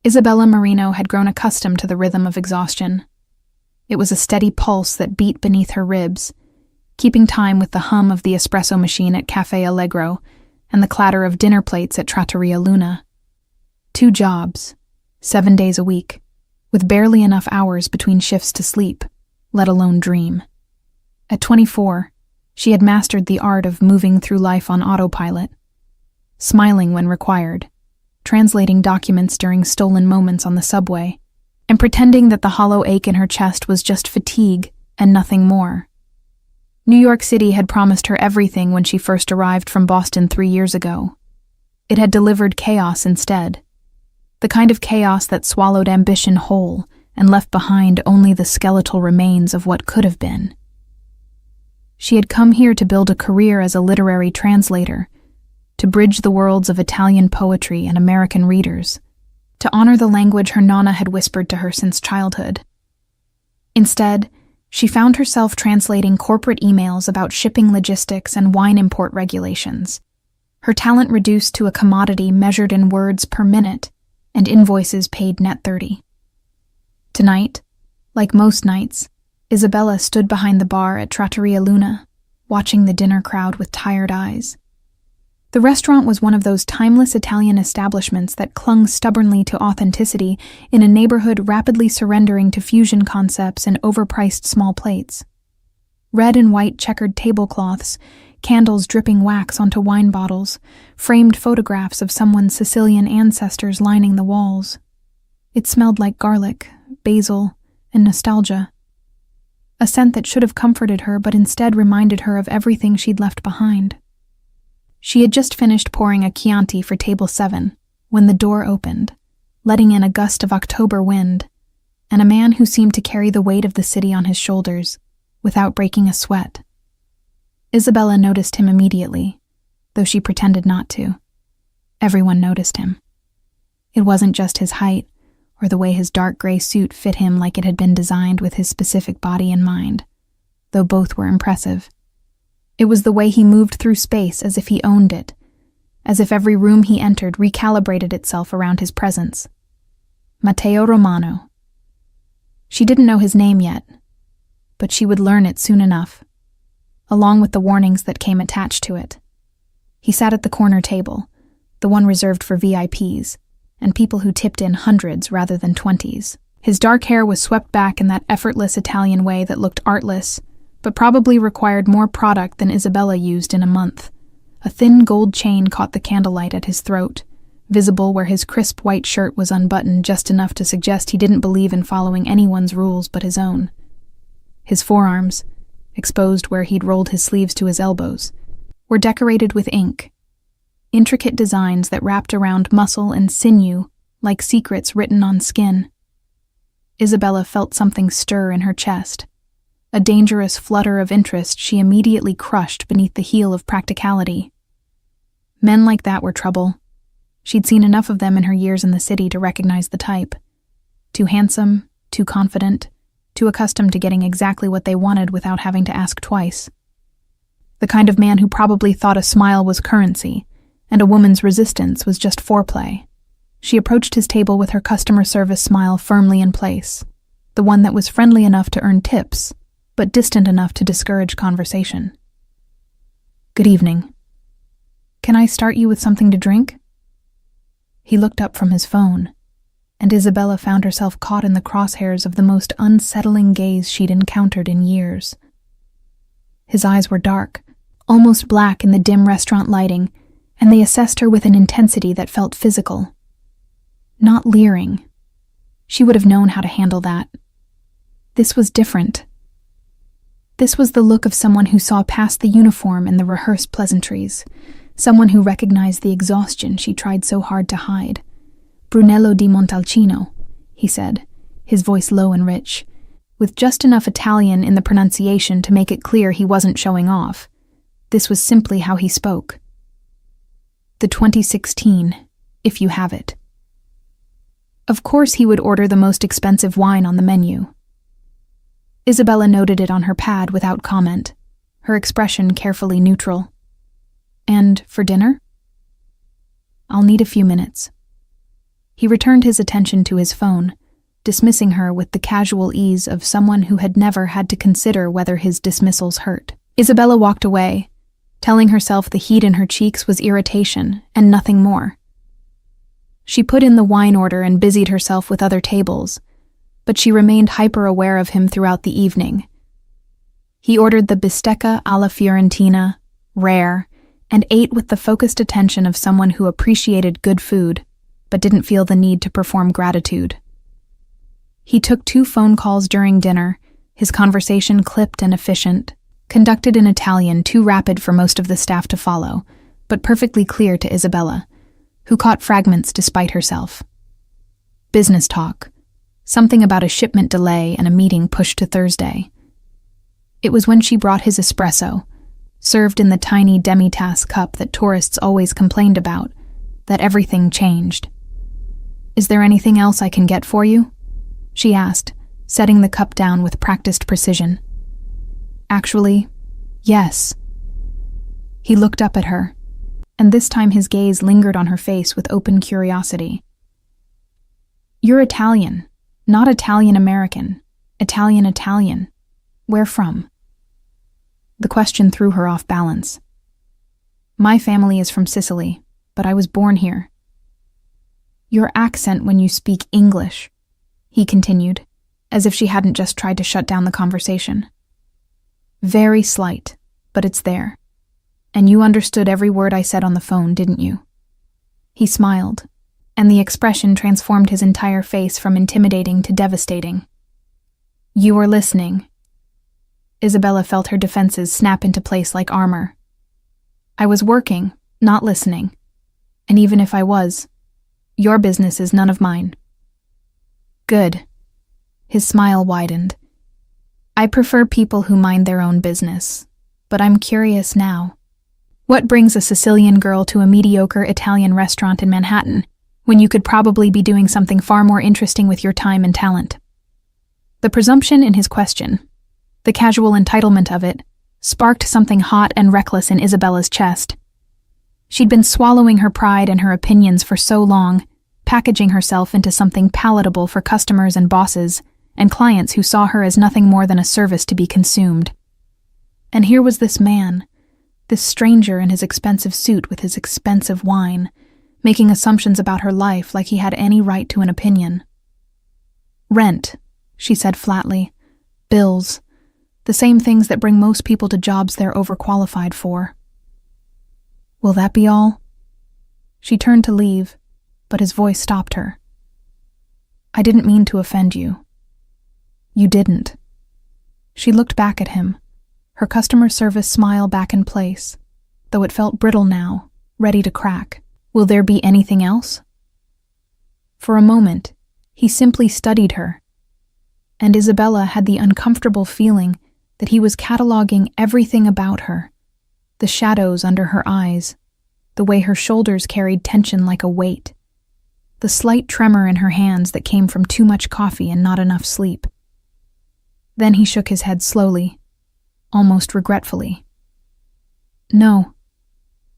Isabella Marino had grown accustomed to the rhythm of exhaustion. It was a steady pulse that beat beneath her ribs, keeping time with the hum of the espresso machine at Café Allegro and the clatter of dinner plates at Trattoria Luna. 2 jobs, 7 days a week, with barely enough hours between shifts to sleep, let alone dream. At 24, she had mastered the art of moving through life on autopilot, smiling when required, translating documents during stolen moments on the subway, and pretending that the hollow ache in her chest was just fatigue and nothing more. New York City had promised her everything when she first arrived from Boston 3 years ago. It had delivered chaos instead. The kind of chaos that swallowed ambition whole and left behind only the skeletal remains of what could have been. She had come here to build a career as a literary translator, to bridge the worlds of Italian poetry and American readers, to honor the language her nonna had whispered to her since childhood. Instead, she found herself translating corporate emails about shipping logistics and wine import regulations, her talent reduced to a commodity measured in words per minute and invoices paid net 30. Tonight, like most nights, Isabella stood behind the bar at Trattoria Luna, watching the dinner crowd with tired eyes. The restaurant was one of those timeless Italian establishments that clung stubbornly to authenticity in a neighborhood rapidly surrendering to fusion concepts and overpriced small plates. Red and white checkered tablecloths, candles dripping wax onto wine bottles, framed photographs of someone's Sicilian ancestors lining the walls. It smelled like garlic, basil, and nostalgia. A scent that should have comforted her but instead reminded her of everything she'd left behind. She had just finished pouring a Chianti for table 7 when the door opened, letting in a gust of October wind, and a man who seemed to carry the weight of the city on his shoulders without breaking a sweat. Isabella noticed him immediately, though she pretended not to. Everyone noticed him. It wasn't just his height or the way his dark gray suit fit him like it had been designed with his specific body in mind, though both were impressive. It was the way he moved through space as if he owned it, as if every room he entered recalibrated itself around his presence. Matteo Romano. She didn't know his name yet, but she would learn it soon enough, along with the warnings that came attached to it. He sat at the corner table, the one reserved for VIPs, and people who tipped in hundreds rather than 20s. His dark hair was swept back in that effortless Italian way that looked artless, but probably required more product than Isabella used in a month. A thin gold chain caught the candlelight at his throat, visible where his crisp white shirt was unbuttoned just enough to suggest he didn't believe in following anyone's rules but his own. His forearms, exposed where he'd rolled his sleeves to his elbows, were decorated with ink, intricate designs that wrapped around muscle and sinew like secrets written on skin. Isabella felt something stir in her chest, a dangerous flutter of interest she immediately crushed beneath the heel of practicality. Men like that were trouble. She'd seen enough of them in her years in the city to recognize the type. Too handsome, too confident, too accustomed to getting exactly what they wanted without having to ask twice. The kind of man who probably thought a smile was currency, and a woman's resistance was just foreplay. She approached his table with her customer service smile firmly in place, the one that was friendly enough to earn tips, but distant enough to discourage conversation. "Good evening. Can I start you with something to drink?" He looked up from his phone, and Isabella found herself caught in the crosshairs of the most unsettling gaze she'd encountered in years. His eyes were dark, almost black in the dim restaurant lighting, and they assessed her with an intensity that felt physical. Not leering. She would have known how to handle that. This was different. This was the look of someone who saw past the uniform and the rehearsed pleasantries, someone who recognized the exhaustion she tried so hard to hide. "Brunello di Montalcino," he said, his voice low and rich, with just enough Italian in the pronunciation to make it clear he wasn't showing off. This was simply how he spoke. "The 2016, if you have it." Of course he would order the most expensive wine on the menu. Isabella noted it on her pad without comment, her expression carefully neutral. "And for dinner?" "I'll need a few minutes." He returned his attention to his phone, dismissing her with the casual ease of someone who had never had to consider whether his dismissals hurt. Isabella walked away, telling herself the heat in her cheeks was irritation and nothing more. She put in the wine order and busied herself with other tables, but she remained hyper-aware of him throughout the evening. He ordered the bistecca alla Fiorentina, rare, and ate with the focused attention of someone who appreciated good food, but didn't feel the need to perform gratitude. He took 2 phone calls during dinner, his conversation clipped and efficient, conducted in Italian too rapid for most of the staff to follow, but perfectly clear to Isabella, who caught fragments despite herself. Business talk, something about a shipment delay and a meeting pushed to Thursday. It was when she brought his espresso, served in the tiny demi-tasse cup that tourists always complained about, that everything changed. "Is there anything else I can get for you?" she asked, setting the cup down with practiced precision. "Actually, yes." He looked up at her, and this time his gaze lingered on her face with open curiosity. "You're Italian, not Italian-American, Italian-Italian. Where from?" The question threw her off balance. "My family is from Sicily, but I was born here." "Your accent when you speak English," he continued, as if she hadn't just tried to shut down the conversation. "Very slight, but it's there. And you understood every word I said on the phone, didn't you?" He smiled, and the expression transformed his entire face from intimidating to devastating. "You were listening." Isabella felt her defenses snap into place like armor. "I was working, not listening. And even if I was, your business is none of mine." "Good." His smile widened. "I prefer people who mind their own business, but I'm curious now. What brings a Sicilian girl to a mediocre Italian restaurant in Manhattan when you could probably be doing something far more interesting with your time and talent?" The presumption in his question, the casual entitlement of it, sparked something hot and reckless in Isabella's chest. She'd been swallowing her pride and her opinions for so long, packaging herself into something palatable for customers and bosses, and clients who saw her as nothing more than a service to be consumed. And here was this man, this stranger in his expensive suit with his expensive wine, making assumptions about her life like he had any right to an opinion. "Rent," she said flatly. "Bills. The same things that bring most people to jobs they're overqualified for." "Will that be all?" She turned to leave, but his voice stopped her. "I didn't mean to offend you." "You didn't." She looked back at him, her customer service smile back in place, though it felt brittle now, ready to crack. "Will there be anything else?" For a moment, he simply studied her, and Isabella had the uncomfortable feeling that he was cataloging everything about her, the shadows under her eyes, the way her shoulders carried tension like a weight, the slight tremor in her hands that came from too much coffee and not enough sleep. Then he shook his head slowly, almost regretfully. "No,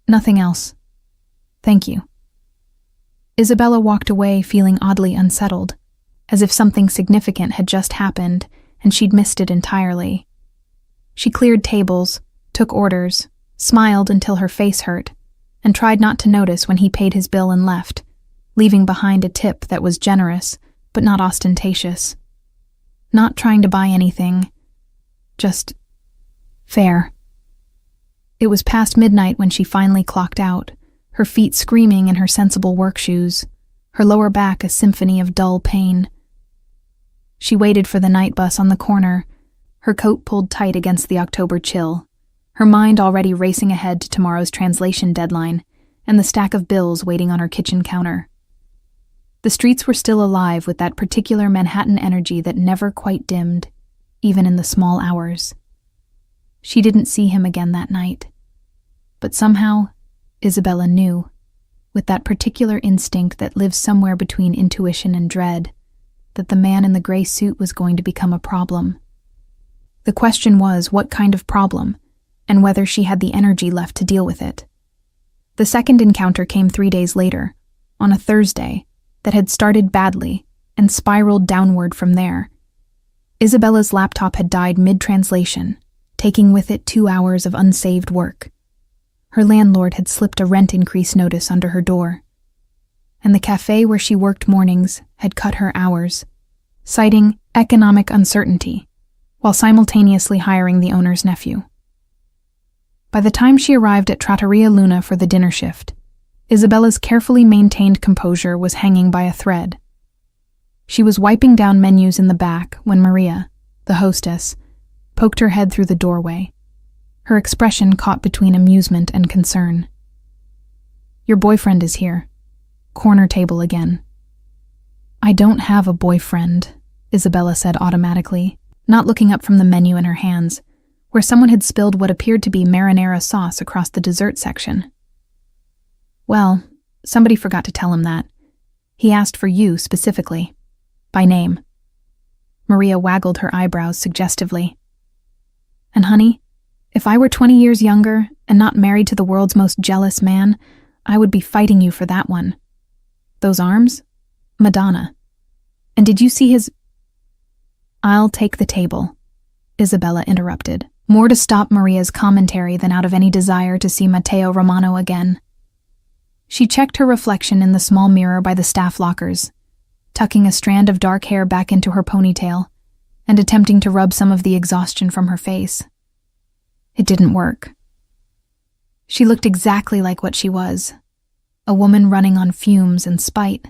nothing else. Thank you." Isabella walked away feeling oddly unsettled, as if something significant had just happened and she'd missed it entirely. She cleared tables, took orders, smiled until her face hurt, and tried not to notice when he paid his bill and left, leaving behind a tip that was generous but not ostentatious. Not trying to buy anything, just fair. It was past midnight when she finally clocked out, her feet screaming in her sensible work shoes, her lower back a symphony of dull pain. She waited for the night bus on the corner, her coat pulled tight against the October chill, her mind already racing ahead to tomorrow's translation deadline and the stack of bills waiting on her kitchen counter. The streets were still alive with that particular Manhattan energy that never quite dimmed, even in the small hours. She didn't see him again that night. But somehow, Isabella knew, with that particular instinct that lives somewhere between intuition and dread, that the man in the gray suit was going to become a problem. The question was what kind of problem, and whether she had the energy left to deal with it. The second encounter came 3 days later, on a Thursday, that had started badly and spiraled downward from there. Isabella's laptop had died mid-translation, taking with it 2 hours of unsaved work. Her landlord had slipped a rent increase notice under her door, and the cafe where she worked mornings had cut her hours, citing economic uncertainty, while simultaneously hiring the owner's nephew. By the time she arrived at Trattoria Luna for the dinner shift, Isabella's carefully maintained composure was hanging by a thread. She was wiping down menus in the back when Maria, the hostess, poked her head through the doorway, her expression caught between amusement and concern. "Your boyfriend is here. Corner table again." "I don't have a boyfriend," Isabella said automatically, not looking up from the menu in her hands, where someone had spilled what appeared to be marinara sauce across the dessert section. "Well, somebody forgot to tell him that. He asked for you specifically, by name." Maria waggled her eyebrows suggestively. "And honey, if I were 20 years younger and not married to the world's most jealous man, I would be fighting you for that one. Those arms? Madonna. And did you see his—" "I'll take the table," Isabella interrupted, more to stop Maria's commentary than out of any desire to see Matteo Romano again. She checked her reflection in the small mirror by the staff lockers, tucking a strand of dark hair back into her ponytail and attempting to rub some of the exhaustion from her face. It didn't work. She looked exactly like what she was, a woman running on fumes and spite.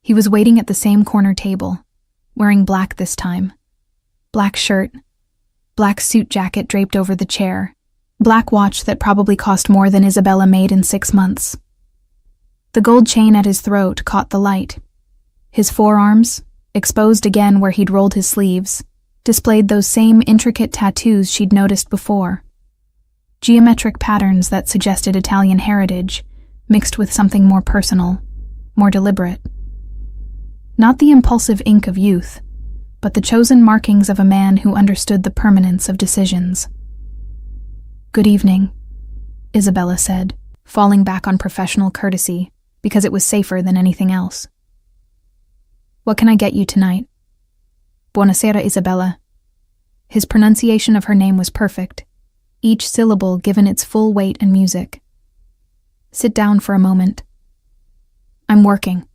He was waiting at the same corner table, wearing black this time. Black shirt, black suit jacket draped over the chair, black watch that probably cost more than Isabella made in 6 months. The gold chain at his throat caught the light. His forearms, exposed again where he'd rolled his sleeves, displayed those same intricate tattoos she'd noticed before. Geometric patterns that suggested Italian heritage, mixed with something more personal, more deliberate. Not the impulsive ink of youth, but the chosen markings of a man who understood the permanence of decisions. "Good evening," Isabella said, falling back on professional courtesy because it was safer than anything else. "What can I get you tonight?" "Buonasera, Isabella." His pronunciation of her name was perfect, each syllable given its full weight and music. "Sit down for a moment." "I'm working."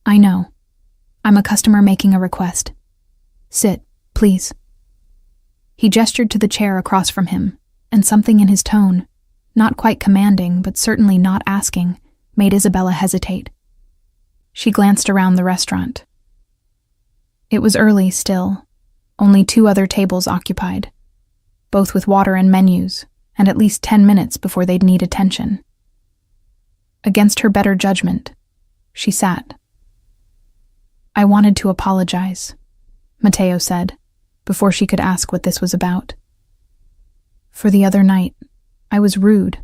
"I know. I'm a customer making a request. Sit, please." He gestured to the chair across from him, and something in his tone, not quite commanding but certainly not asking, made Isabella hesitate. She glanced around the restaurant. It was early still, only 2 other tables occupied, both with water and menus, and at least 10 minutes before they'd need attention. Against her better judgment, she sat. "I wanted to apologize," Matteo said, before she could ask what this was about. "For the other night, I was rude.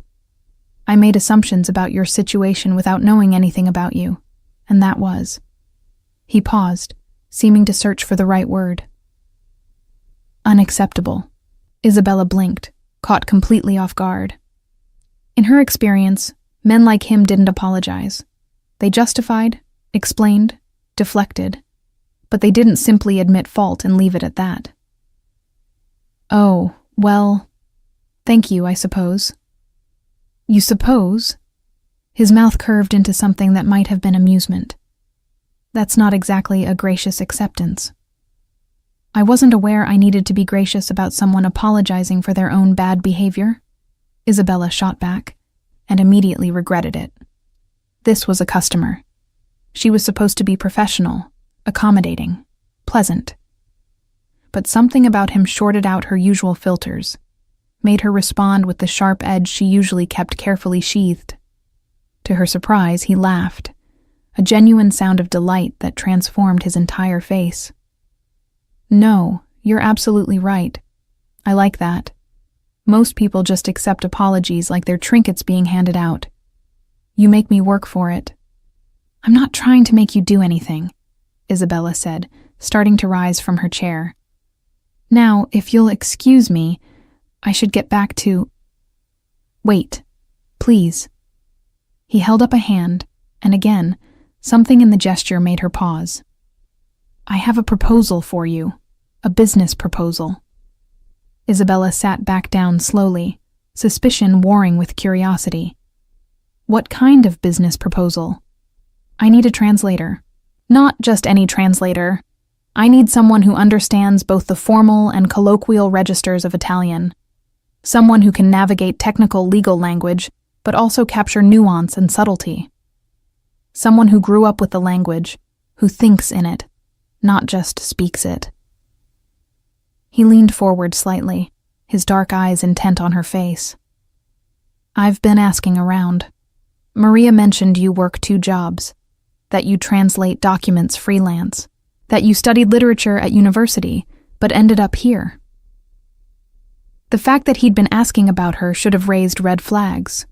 I made assumptions about your situation without knowing anything about you, and that was—" He paused, seeming to search for the right word. "Unacceptable." Isabella blinked, caught completely off guard. In her experience, men like him didn't apologize. They justified, explained, deflected, but they didn't simply admit fault and leave it at that. "Oh, well, thank you, I suppose." "You suppose?" His mouth curved into something that might have been amusement. "That's not exactly a gracious acceptance." "I wasn't aware I needed to be gracious about someone apologizing for their own bad behavior," Isabella shot back, and immediately regretted it. This was a customer. She was supposed to be professional, accommodating, pleasant. But something about him shorted out her usual filters, made her respond with the sharp edge she usually kept carefully sheathed. To her surprise, he laughed, a genuine sound of delight that transformed his entire face. "No, you're absolutely right. I like that. Most people just accept apologies like they're trinkets being handed out. You make me work for it." "I'm not trying to make you do anything," Isabella said, starting to rise from her chair. "Now, if you'll excuse me, I should get back to—" "Wait, please." He held up a hand, and again, Something in the gesture made her pause. "I have a proposal for you, a business proposal." Isabella sat back down slowly, suspicion warring with curiosity. "What kind of business proposal?" "I need a translator. Not just any translator. I need someone who understands both the formal and colloquial registers of Italian. Someone who can navigate technical legal language, but also capture nuance and subtlety. Someone who grew up with the language, who thinks in it, not just speaks it." He leaned forward slightly, his dark eyes intent on her face. "I've been asking around. Maria mentioned you work 2 jobs, that you translate documents freelance, that you studied literature at university, but ended up here." The fact that he'd been asking about her should have raised red flags.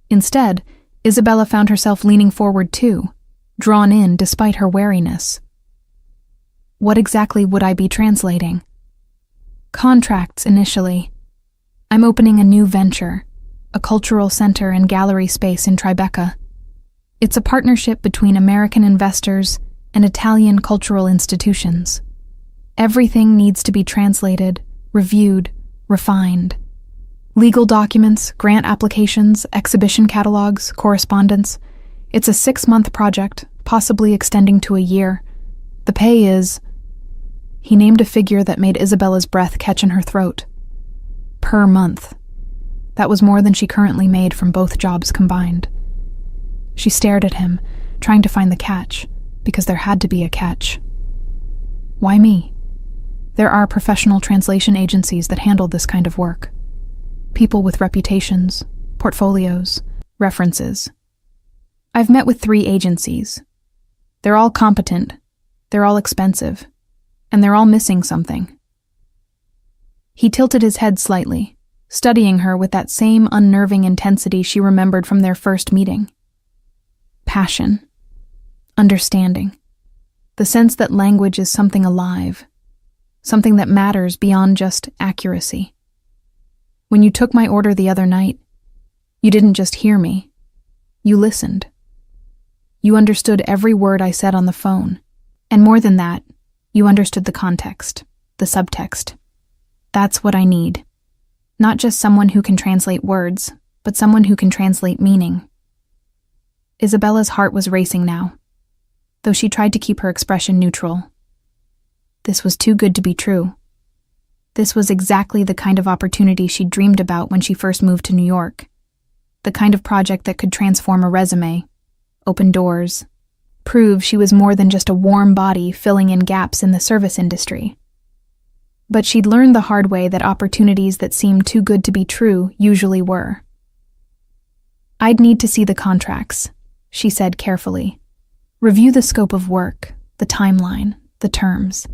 Instead, Isabella found herself leaning forward too, drawn in despite her wariness. "What exactly would I be translating?" "Contracts initially. I'm opening a new venture, a cultural center and gallery space in Tribeca. It's a partnership between American investors and Italian cultural institutions. Everything needs to be translated, reviewed, refined. Legal documents, grant applications, exhibition catalogs, correspondence. It's a 6-month project, possibly extending to a year. The pay is..." He named a figure that made Isabella's breath catch in her throat. Per month. That was more than she currently made from both jobs combined. She stared at him, trying to find the catch, because there had to be a catch. "Why me? There are professional translation agencies that handle this kind of work. People with reputations, portfolios, references. I've met with 3 agencies. They're all competent, they're all expensive, and they're all missing something." He tilted his head slightly, studying her with that same unnerving intensity she remembered from their first meeting. Passion. Understanding. The sense that language is something alive, something that matters beyond just accuracy. When you took my order the other night, you didn't just hear me. You listened. You understood every word I said on the phone. And more than that, you understood the context, the subtext. That's what I need. Not just someone who can translate words, but someone who can translate meaning. Isabella's heart was racing now, though she tried to keep her expression neutral. This was too good to be true. This was exactly the kind of opportunity she'd dreamed about when she first moved to New York. The kind of project that could transform a resume, open doors, prove she was more than just a warm body filling in gaps in the service industry. But she'd learned the hard way that opportunities that seemed too good to be true usually were. "I'd need to see the contracts," she said carefully. "Review the scope of work, the timeline, the terms.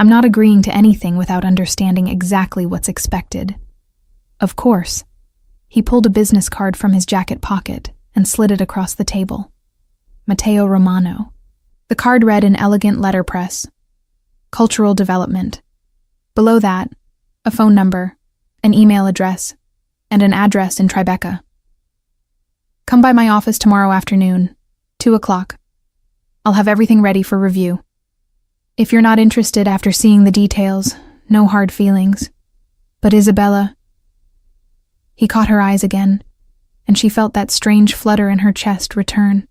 I'm not agreeing to anything without understanding exactly what's expected." "Of course." He pulled a business card from his jacket pocket and slid it across the table. Matteo Romano. The card read in elegant letterpress, "Cultural Development." Below that, a phone number, an email address, and an address in Tribeca. "Come by my office tomorrow afternoon, 2 o'clock. I'll have everything ready for review. If you're not interested after seeing the details, no hard feelings. But Isabella..." He caught her eyes again, and she felt that strange flutter in her chest return.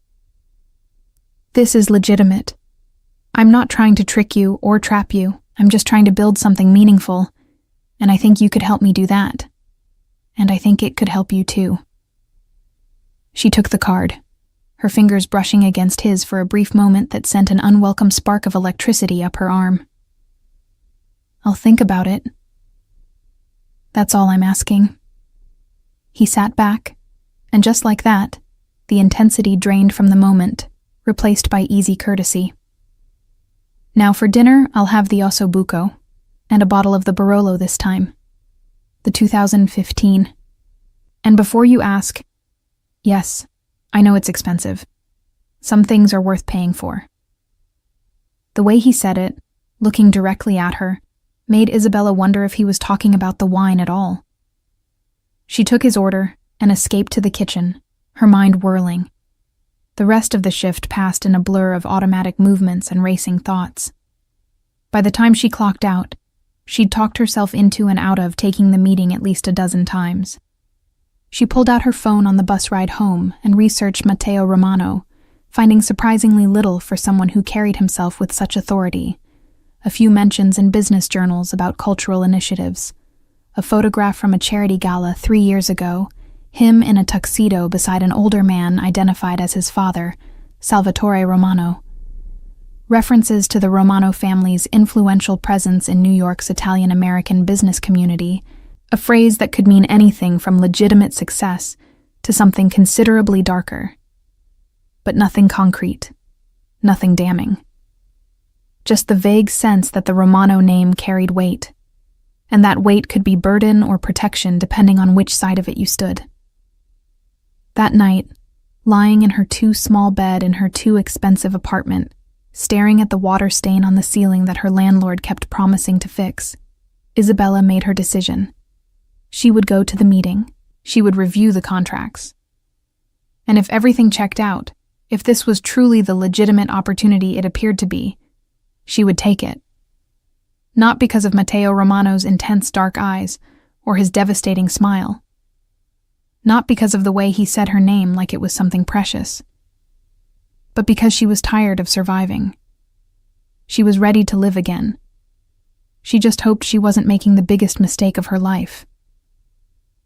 "This is legitimate. I'm not trying to trick you or trap you. I'm just trying to build something meaningful, and I think you could help me do that. And I think it could help you too." She took the card, her fingers brushing against his for a brief moment that sent an unwelcome spark of electricity up her arm. "I'll think about it. That's all I'm asking." He sat back, and just like that, the intensity drained from the moment, replaced by easy courtesy. "Now for dinner, I'll have the osso buco, and a bottle of the Barolo this time. The 2015. And before you ask, yes, I know it's expensive. Some things are worth paying for." The way he said it, looking directly at her, made Isabella wonder if he was talking about the wine at all. She took his order and escaped to the kitchen, her mind whirling. The rest of the shift passed in a blur of automatic movements and racing thoughts. By the time she clocked out, she'd talked herself into and out of taking the meeting at least a dozen times. She pulled out her phone on the bus ride home and researched Matteo Romano, finding surprisingly little for someone who carried himself with such authority. A few mentions in business journals about cultural initiatives. A photograph from a charity gala 3 years ago, him in a tuxedo beside an older man identified as his father, Salvatore Romano. References to the Romano family's influential presence in New York's Italian-American business community, a phrase that could mean anything from legitimate success to something considerably darker. But nothing concrete, nothing damning. Just the vague sense that the Romano name carried weight, and that weight could be burden or protection depending on which side of it you stood. That night, lying in her too small bed in her too expensive apartment, staring at the water stain on the ceiling that her landlord kept promising to fix, Isabella made her decision. She would go to the meeting. She would review the contracts. And if everything checked out, if this was truly the legitimate opportunity it appeared to be, she would take it. Not because of Matteo Romano's intense dark eyes or his devastating smile. Not because of the way he said her name like it was something precious. But because she was tired of surviving. She was ready to live again. She just hoped she wasn't making the biggest mistake of her life.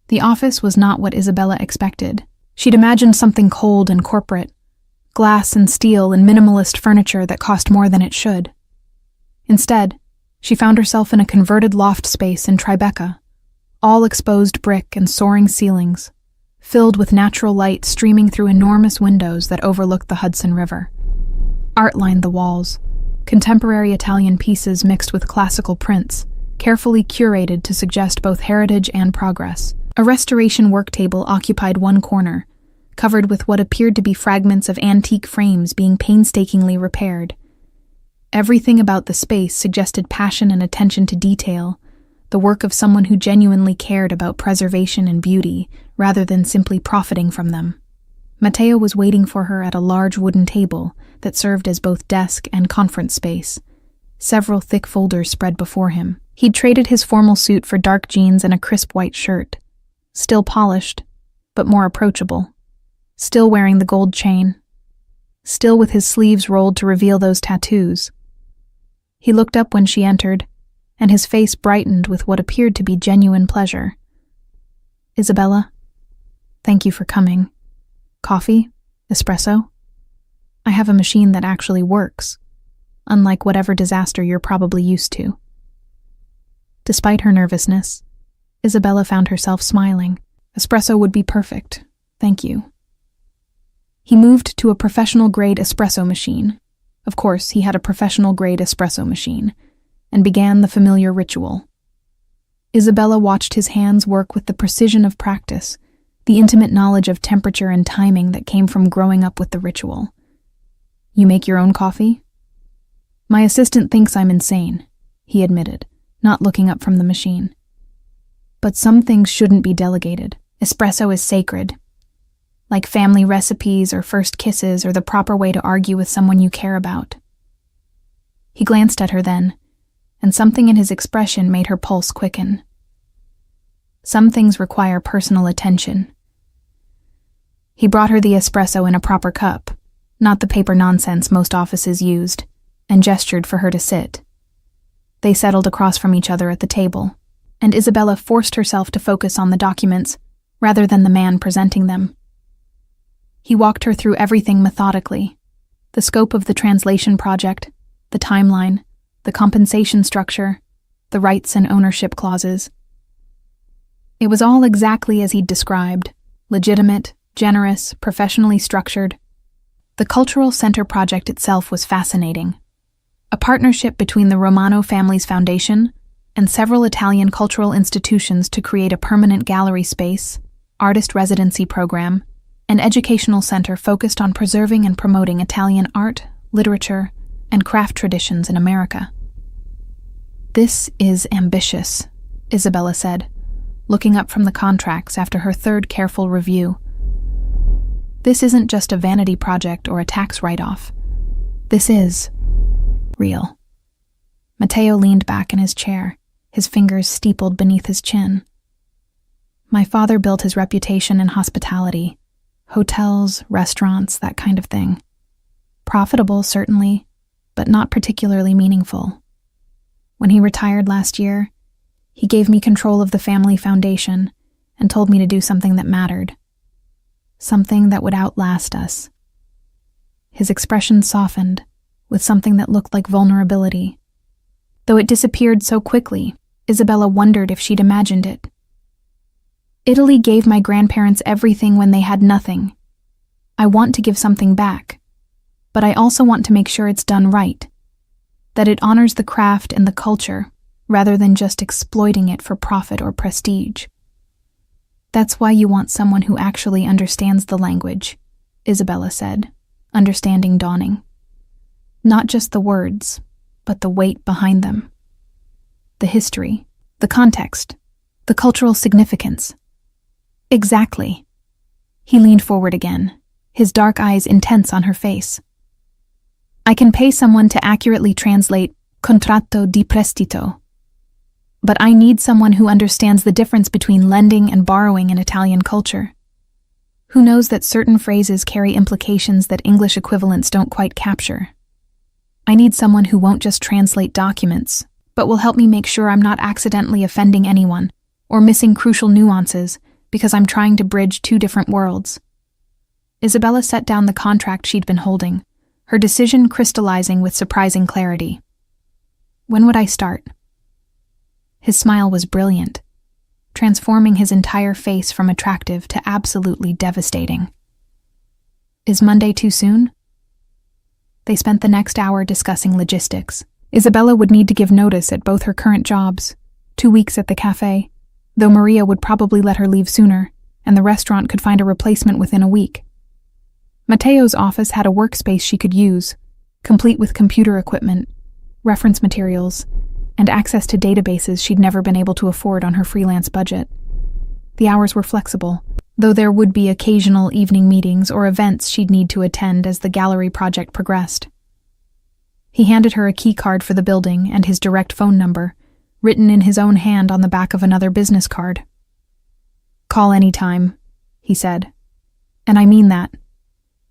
The office was not what Isabella expected. She'd imagined something cold and corporate, glass and steel and minimalist furniture that cost more than it should. Instead, she found herself in a converted loft space in Tribeca, all exposed brick and soaring ceilings, filled with natural light streaming through enormous windows that overlooked the Hudson River. Art lined the walls, contemporary Italian pieces mixed with classical prints, carefully curated to suggest both heritage and progress. A restoration work table occupied one corner, covered with what appeared to be fragments of antique frames being painstakingly repaired. Everything about the space suggested passion and attention to detail, the work of someone who genuinely cared about preservation and beauty, rather than simply profiting from them. Matteo was waiting for her at a large wooden table that served as both desk and conference space, several thick folders spread before him. He'd traded his formal suit for dark jeans and a crisp white shirt, still polished, but more approachable, still wearing the gold chain, still with his sleeves rolled to reveal those tattoos. He looked up when she entered, and his face brightened with what appeared to be genuine pleasure. "Isabella, thank you for coming. Coffee? Espresso? I have a machine that actually works, unlike whatever disaster you're probably used to." Despite her nervousness, Isabella found herself smiling. "Espresso would be perfect, thank you." He moved to a professional-grade espresso machine. Of course, he had a professional-grade espresso machine, and began the familiar ritual. Isabella watched his hands work with the precision of practice, the intimate knowledge of temperature and timing that came from growing up with the ritual. "You make your own coffee?" "My assistant thinks I'm insane," he admitted, not looking up from the machine. "But some things shouldn't be delegated. Espresso is sacred. Like family recipes or first kisses or the proper way to argue with someone you care about." He glanced at her then, and something in his expression made her pulse quicken. Some things require personal attention. He brought her the espresso in a proper cup, not the paper nonsense most offices used, and gestured for her to sit. They settled across from each other at the table, and Isabella forced herself to focus on the documents rather than the man presenting them. He walked her through everything methodically: the scope of the translation project, the timeline, the compensation structure, the rights and ownership clauses. It was all exactly as he'd described: legitimate, generous, professionally structured. The Cultural Center project itself was fascinating. A partnership between the Romano family's foundation and several Italian cultural institutions to create a permanent gallery space, artist residency program, and educational center focused on preserving and promoting Italian art, literature, and craft traditions in America. "This is ambitious," Isabella said, looking up from the contracts after her third careful review. This isn't just a vanity project or a tax write-off. This is real. Matteo leaned back in his chair, his fingers steepled beneath his chin. My father built his reputation in hospitality. Hotels, restaurants, that kind of thing. Profitable, certainly, but not particularly meaningful. When he retired last year, he gave me control of the family foundation and told me to do something that mattered. Something that would outlast us. His expression softened with something that looked like vulnerability. Though it disappeared so quickly, Isabella wondered if she'd imagined it. Italy gave my grandparents everything when they had nothing. I want to give something back, but I also want to make sure it's done right, that it honors the craft and the culture, rather than just exploiting it for profit or prestige. That's why you want someone who actually understands the language, Isabella said, understanding dawning. Not just the words, but the weight behind them. The history, the context, the cultural significance. Exactly. He leaned forward again, his dark eyes intense on her face. I can pay someone to accurately translate contratto di prestito, but I need someone who understands the difference between lending and borrowing in Italian culture, who knows that certain phrases carry implications that English equivalents don't quite capture. I need someone who won't just translate documents, but will help me make sure I'm not accidentally offending anyone or missing crucial nuances because I'm trying to bridge two different worlds. Isabella set down the contract she'd been holding, her decision crystallizing with surprising clarity. When would I start? His smile was brilliant, transforming his entire face from attractive to absolutely devastating. Is Monday too soon? They spent the next hour discussing logistics. Isabella would need to give notice at both her current jobs, 2 weeks at the cafe, though Maria would probably let her leave sooner, and the restaurant could find a replacement within a week. Matteo's office had a workspace she could use, complete with computer equipment, reference materials, and access to databases she'd never been able to afford on her freelance budget. The hours were flexible, though there would be occasional evening meetings or events she'd need to attend as the gallery project progressed. He handed her a key card for the building and his direct phone number, written in his own hand on the back of another business card. Call anytime, he said. And I mean that.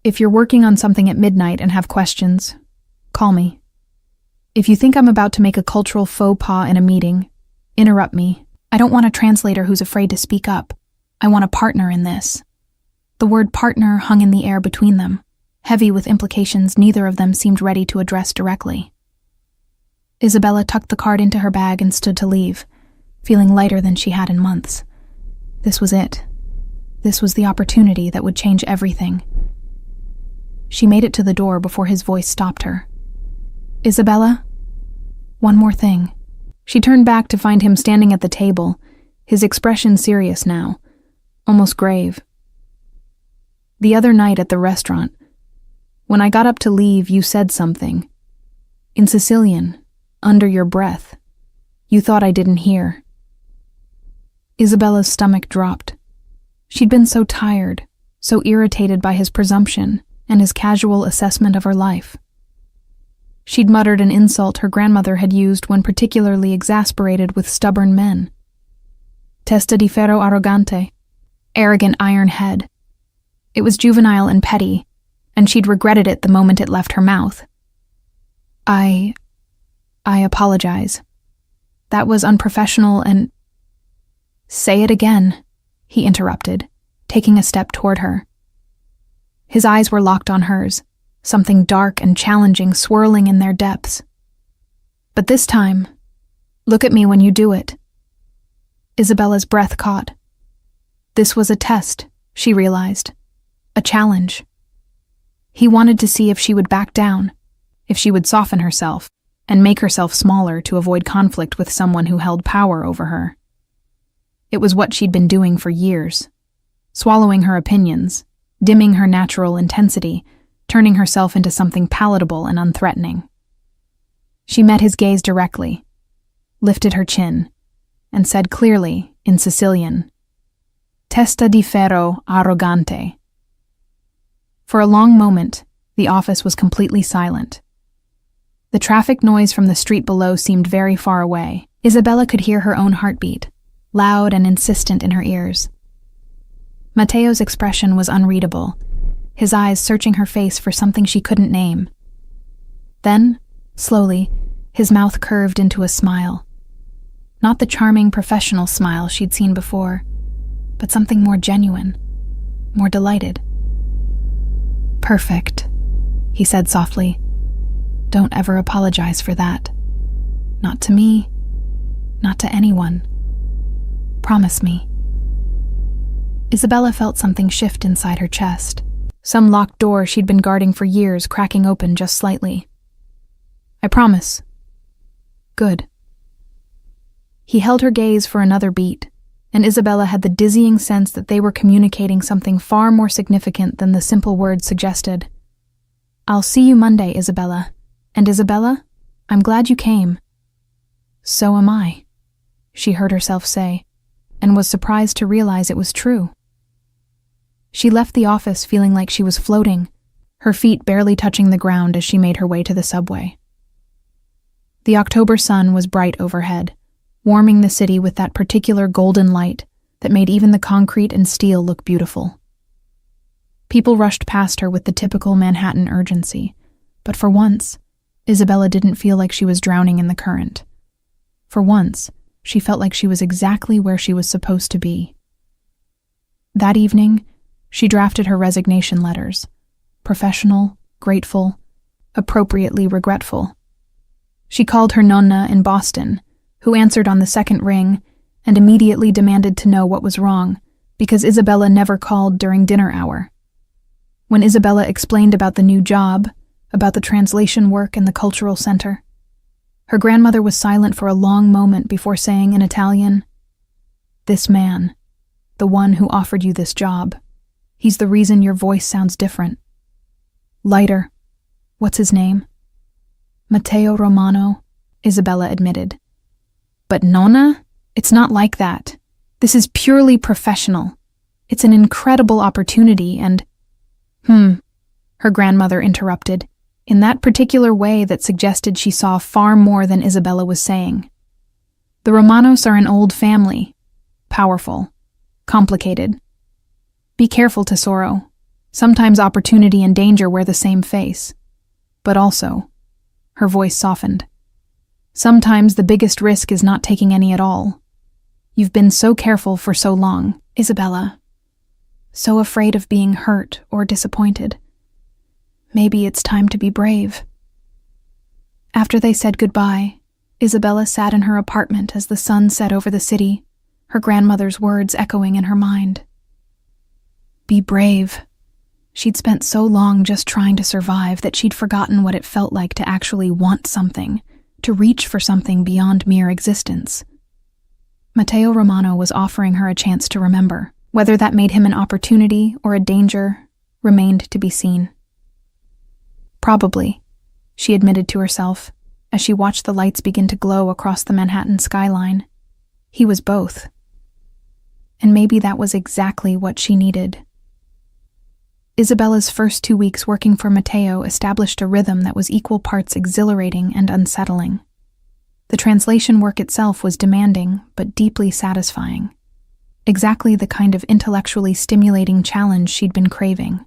If you're working on something at midnight and have questions, call me. If you think I'm about to make a cultural faux pas in a meeting, interrupt me. I don't want a translator who's afraid to speak up. I want a partner in this. The word partner hung in the air between them, heavy with implications neither of them seemed ready to address directly. Isabella tucked the card into her bag and stood to leave, feeling lighter than she had in months. This was it. This was the opportunity that would change everything. She made it to the door before his voice stopped her. Isabella? One more thing. She turned back to find him standing at the table, his expression serious now, almost grave. The other night at the restaurant, when I got up to leave, you said something. In Sicilian, under your breath. You thought I didn't hear. Isabella's stomach dropped. She'd been so tired, so irritated by his presumption and his casual assessment of her life. She'd muttered an insult her grandmother had used when particularly exasperated with stubborn men. Testa di ferro arrogante, arrogant iron head. It was juvenile and petty, and she'd regretted it the moment it left her mouth. I apologize. That was unprofessional and— Say it again, he interrupted, taking a step toward her. His eyes were locked on hers, something dark and challenging swirling in their depths. But this time, look at me when you do it. Isabella's breath caught. This was a test, she realized. A challenge. He wanted to see if she would back down, if she would soften herself, and make herself smaller to avoid conflict with someone who held power over her. It was what she'd been doing for years, swallowing her opinions, dimming her natural intensity, turning herself into something palatable and unthreatening. She met his gaze directly, lifted her chin, and said clearly, in Sicilian, Testa di ferro arrogante. For a long moment, the office was completely silent. The traffic noise from the street below seemed very far away. Isabella could hear her own heartbeat, loud and insistent in her ears. Matteo's expression was unreadable, his eyes searching her face for something she couldn't name. Then, slowly, his mouth curved into a smile. Not the charming professional smile she'd seen before, but something more genuine, more delighted. "Perfect," he said softly. "Don't ever apologize for that. Not to me, not to anyone. Promise me." Isabella felt something shift inside her chest, some locked door she'd been guarding for years cracking open just slightly. "I promise." "Good." He held her gaze for another beat, and Isabella had the dizzying sense that they were communicating something far more significant than the simple words suggested. "I'll see you Monday, Isabella. And Isabella, I'm glad you came." "So am I," she heard herself say, and was surprised to realize it was true. She left the office feeling like she was floating, her feet barely touching the ground as she made her way to the subway. The October sun was bright overhead, warming the city with that particular golden light that made even the concrete and steel look beautiful. People rushed past her with the typical Manhattan urgency, but for once, Isabella didn't feel like she was drowning in the current. For once, she felt like she was exactly where she was supposed to be. That evening, she drafted her resignation letters, professional, grateful, appropriately regretful. She called her nonna in Boston, who answered on the second ring and immediately demanded to know what was wrong, because Isabella never called during dinner hour. When Isabella explained about the new job, about the translation work in the cultural center, her grandmother was silent for a long moment before saying in Italian, "This man, the one who offered you this job, he's the reason your voice sounds different. Lighter. What's his name?" "Matteo Romano," Isabella admitted. "But Nonna, it's not like that. This is purely professional. It's an incredible opportunity and—" her grandmother interrupted, in that particular way that suggested she saw far more than Isabella was saying. "The Romanos are an old family. Powerful. Complicated. Be careful, Tesoro. Sometimes opportunity and danger wear the same face. But also," her voice softened, "sometimes the biggest risk is not taking any at all. You've been so careful for so long, Isabella. So afraid of being hurt or disappointed. Maybe it's time to be brave." After they said goodbye, Isabella sat in her apartment as the sun set over the city, her grandmother's words echoing in her mind. Be brave. She'd spent so long just trying to survive that she'd forgotten what it felt like to actually want something, to reach for something beyond mere existence. Matteo Romano was offering her a chance to remember. Whether that made him an opportunity or a danger remained to be seen. Probably, she admitted to herself, as she watched the lights begin to glow across the Manhattan skyline. He was both. And maybe that was exactly what she needed. Isabella's first 2 weeks working for Matteo established a rhythm that was equal parts exhilarating and unsettling. The translation work itself was demanding, but deeply satisfying. Exactly the kind of intellectually stimulating challenge she'd been craving.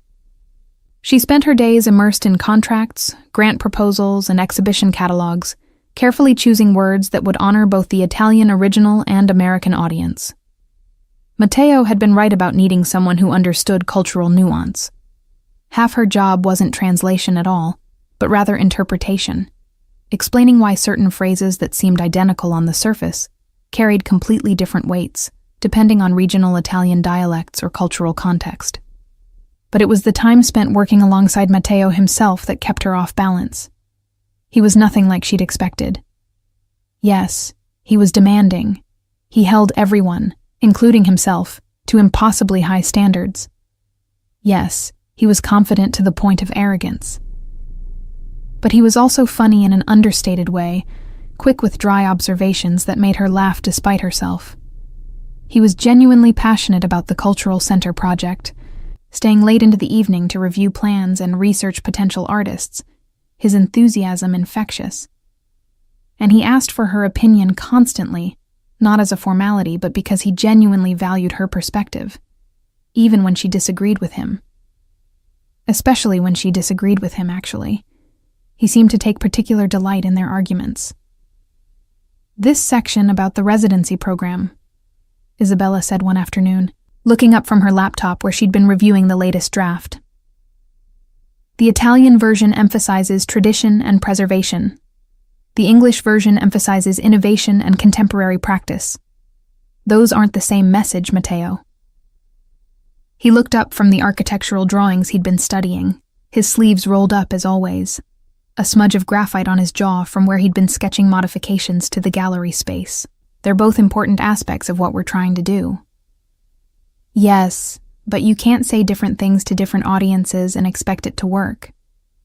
She spent her days immersed in contracts, grant proposals, and exhibition catalogs, carefully choosing words that would honor both the Italian original and American audience. Matteo had been right about needing someone who understood cultural nuance. Half her job wasn't translation at all, but rather interpretation, explaining why certain phrases that seemed identical on the surface carried completely different weights, depending on regional Italian dialects or cultural context. But it was the time spent working alongside Matteo himself that kept her off balance. He was nothing like she'd expected. Yes, he was demanding. He held everyone, including himself, to impossibly high standards. Yes, he was confident to the point of arrogance. But he was also funny in an understated way, quick with dry observations that made her laugh despite herself. He was genuinely passionate about the Cultural Center project, staying late into the evening to review plans and research potential artists, his enthusiasm infectious. And he asked for her opinion constantly, not as a formality, but because he genuinely valued her perspective, even when she disagreed with him. Especially when she disagreed with him, actually. He seemed to take particular delight in their arguments. "This section about the residency program," Isabella said one afternoon, looking up from her laptop where she'd been reviewing the latest draft. "The Italian version emphasizes tradition and preservation. The English version emphasizes innovation and contemporary practice. Those aren't the same message, Matteo." He looked up from the architectural drawings he'd been studying, his sleeves rolled up as always, a smudge of graphite on his jaw from where he'd been sketching modifications to the gallery space. "They're both important aspects of what we're trying to do." "Yes, but you can't say different things to different audiences and expect it to work.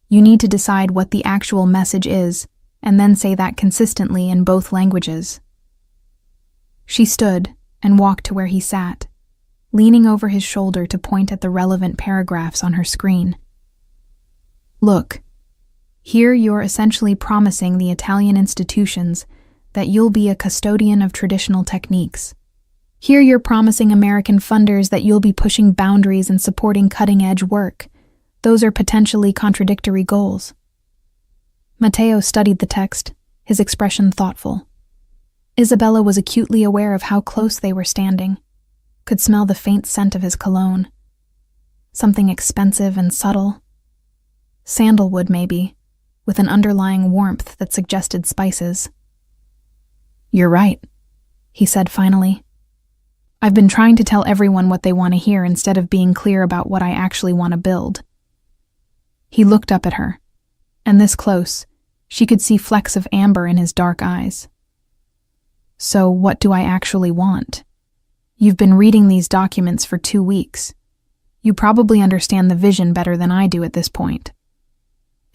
You need to decide what the actual message is, and then say that consistently in both languages." She stood and walked to where he sat, leaning over his shoulder to point at the relevant paragraphs on her screen. "Look, here you're essentially promising the Italian institutions that you'll be a custodian of traditional techniques. Here you're promising American funders that you'll be pushing boundaries and supporting cutting-edge work. Those are potentially contradictory goals." Matteo studied the text, his expression thoughtful. Isabella was acutely aware of how close they were standing, could smell the faint scent of his cologne. Something expensive and subtle. Sandalwood, maybe, with an underlying warmth that suggested spices. "You're right," he said finally. "I've been trying to tell everyone what they want to hear instead of being clear about what I actually want to build." He looked up at her, and this close, she could see flecks of amber in his dark eyes. "So what do I actually want? You've been reading these documents for 2 weeks. You probably understand the vision better than I do at this point."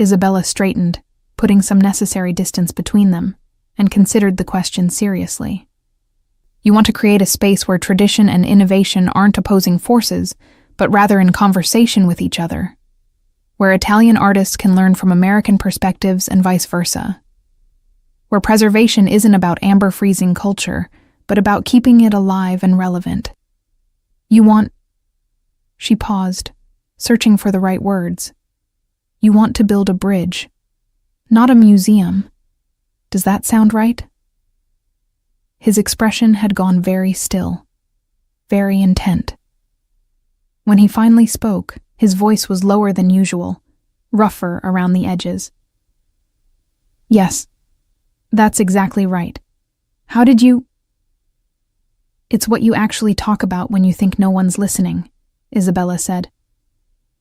Isabella straightened, putting some necessary distance between them, and considered the question seriously. "You want to create a space where tradition and innovation aren't opposing forces, but rather in conversation with each other, where Italian artists can learn from American perspectives and vice versa, where preservation isn't about amber-freezing culture, but about keeping it alive and relevant. You want—" She paused, searching for the right words. "You want to build a bridge, not a museum. Does that sound right?" His expression had gone very still, very intent. When he finally spoke, his voice was lower than usual, rougher around the edges. "Yes, that's exactly right. How did you—" "It's what you actually talk about when you think no one's listening," Isabella said.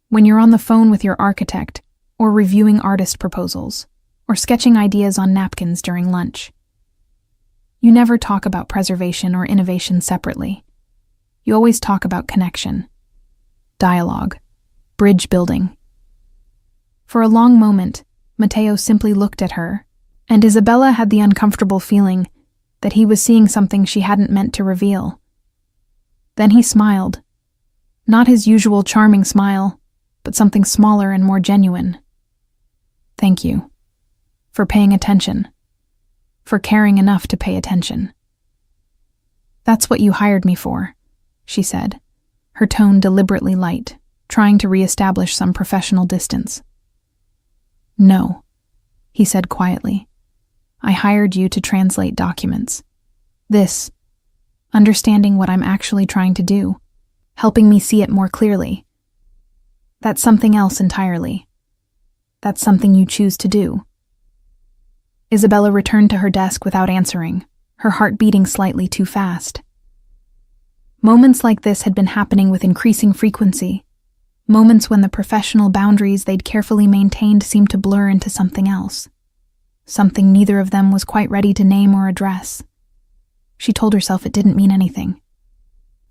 "When you're on the phone with your architect, or reviewing artist proposals, or sketching ideas on napkins during lunch. You never talk about preservation or innovation separately. You always talk about connection, dialogue, bridge building." For a long moment, Matteo simply looked at her, and Isabella had the uncomfortable feeling that he was seeing something she hadn't meant to reveal. Then he smiled. Not his usual charming smile, but something smaller and more genuine. "Thank you. For paying attention. For caring enough to pay attention." "That's what you hired me for," she said, her tone deliberately light, trying to reestablish some professional distance. "No," he said quietly. "I hired you to translate documents. This, understanding what I'm actually trying to do, helping me see it more clearly. That's something else entirely. That's something you choose to do." Isabella returned to her desk without answering, her heart beating slightly too fast. Moments like this had been happening with increasing frequency, moments when the professional boundaries they'd carefully maintained seemed to blur into something else, something neither of them was quite ready to name or address. She told herself it didn't mean anything.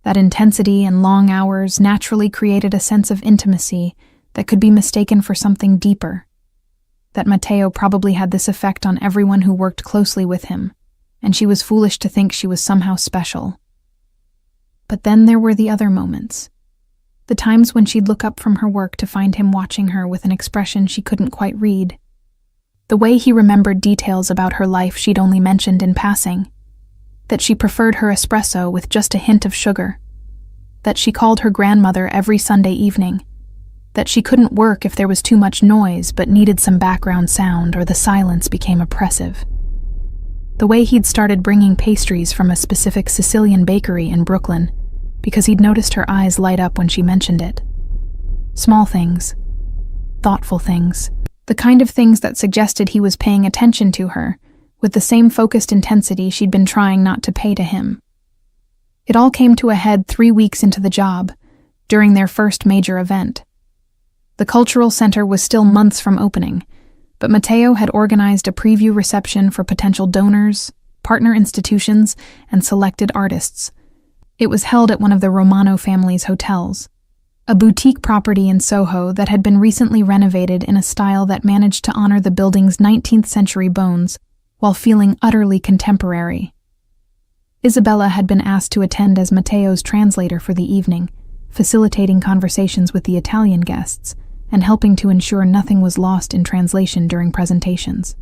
That intensity and long hours naturally created a sense of intimacy that could be mistaken for something deeper, that Matteo probably had this effect on everyone who worked closely with him, and she was foolish to think she was somehow special. But then there were the other moments, the times when she'd look up from her work to find him watching her with an expression she couldn't quite read. The way he remembered details about her life she'd only mentioned in passing. That she preferred her espresso with just a hint of sugar. That she called her grandmother every Sunday evening. That she couldn't work if there was too much noise but needed some background sound or the silence became oppressive. The way he'd started bringing pastries from a specific Sicilian bakery in Brooklyn because he'd noticed her eyes light up when she mentioned it. Small things. Thoughtful things. The kind of things that suggested he was paying attention to her, with the same focused intensity she'd been trying not to pay to him. It all came to a head 3 weeks into the job, during their first major event. The cultural center was still months from opening, but Matteo had organized a preview reception for potential donors, partner institutions, and selected artists. It was held at one of the Romano family's hotels, a boutique property in Soho that had been recently renovated in a style that managed to honor the building's 19th century bones while feeling utterly contemporary. Isabella had been asked to attend as Matteo's translator for the evening, facilitating conversations with the Italian guests and helping to ensure nothing was lost in translation during presentations.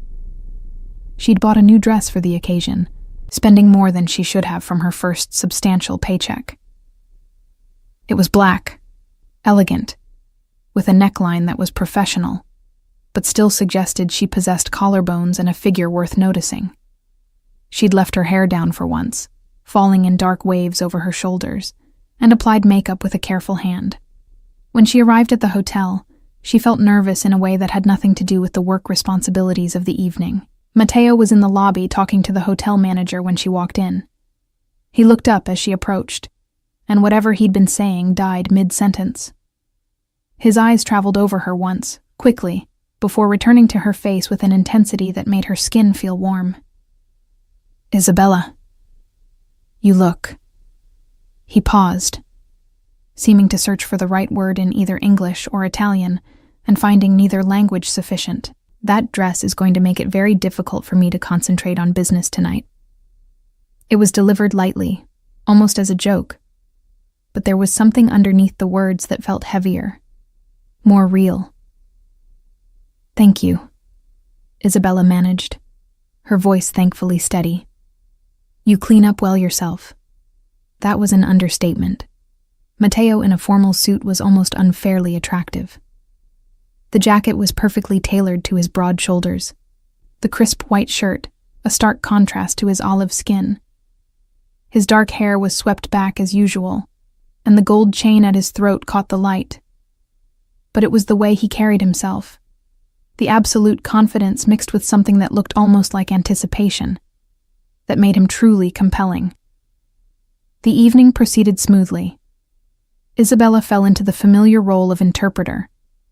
She'd bought a new dress for the occasion, spending more than she should have from her first substantial paycheck. It was black, elegant, with a neckline that was professional, but still suggested she possessed collarbones and a figure worth noticing. She'd left her hair down for once, falling in dark waves over her shoulders, and applied makeup with a careful hand. When she arrived at the hotel, she felt nervous in a way that had nothing to do with the work responsibilities of the evening. Matteo was in the lobby talking to the hotel manager when she walked in. He looked up as she approached, and whatever he'd been saying died mid-sentence. His eyes traveled over her once, quickly, before returning to her face with an intensity that made her skin feel warm. "Isabella, you look..." He paused, seeming to search for the right word in either English or Italian, and finding neither language sufficient. "That dress is going to make it very difficult for me to concentrate on business tonight." It was delivered lightly, almost as a joke, but there was something underneath the words that felt heavier, more real. "Thank you," Isabella managed, her voice thankfully steady. "You clean up well yourself." That was an understatement. Matteo in a formal suit was almost unfairly attractive. The jacket was perfectly tailored to his broad shoulders. The crisp white shirt, a stark contrast to his olive skin. His dark hair was swept back as usual, and the gold chain at his throat caught the light. But it was the way he carried himself. The absolute confidence mixed with something that looked almost like anticipation, that made him truly compelling. The evening proceeded smoothly. Isabella fell into the familiar role of interpreter,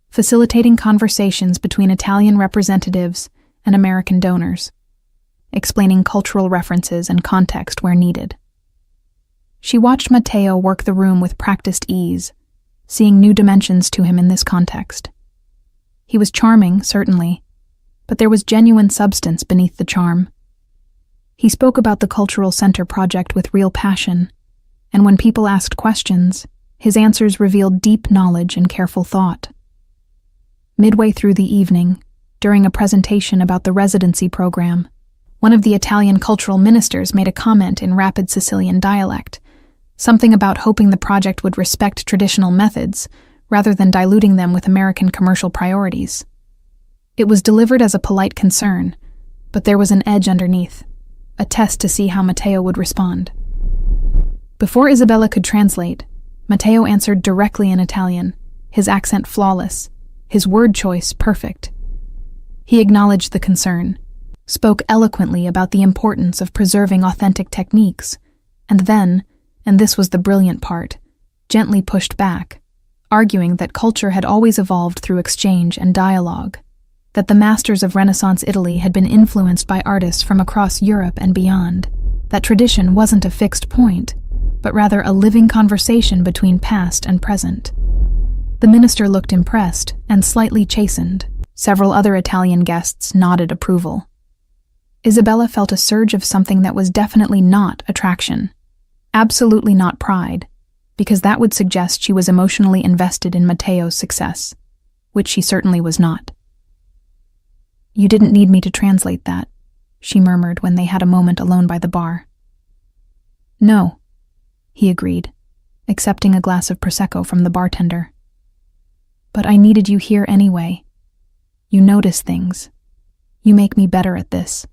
facilitating conversations between Italian representatives and American donors, explaining cultural references and context where needed. She watched Matteo work the room with practiced ease, seeing new dimensions to him in this context. He was charming, certainly, but there was genuine substance beneath the charm. He spoke about the Cultural Center project with real passion, and when people asked questions, his answers revealed deep knowledge and careful thought. Midway through the evening, during a presentation about the residency program, one of the Italian cultural ministers made a comment in rapid Sicilian dialect, something about hoping the project would respect traditional methods rather than diluting them with American commercial priorities. It was delivered as a polite concern, but there was an edge underneath, a test to see how Matteo would respond. Before Isabella could translate, Matteo answered directly in Italian, his accent flawless, his word choice perfect. He acknowledged the concern, spoke eloquently about the importance of preserving authentic techniques, and then, and this was the brilliant part, gently pushed back, arguing that culture had always evolved through exchange and dialogue, that the masters of Renaissance Italy had been influenced by artists from across Europe and beyond, that tradition wasn't a fixed point, but rather a living conversation between past and present. The minister looked impressed and slightly chastened. Several other Italian guests nodded approval. Isabella felt a surge of something that was definitely not attraction, absolutely not pride, because that would suggest she was emotionally invested in Matteo's success, which she certainly was not. "You didn't need me to translate that," she murmured when they had a moment alone by the bar. "No," he agreed, accepting a glass of Prosecco from the bartender. "But I needed you here anyway. You notice things. You make me better at this."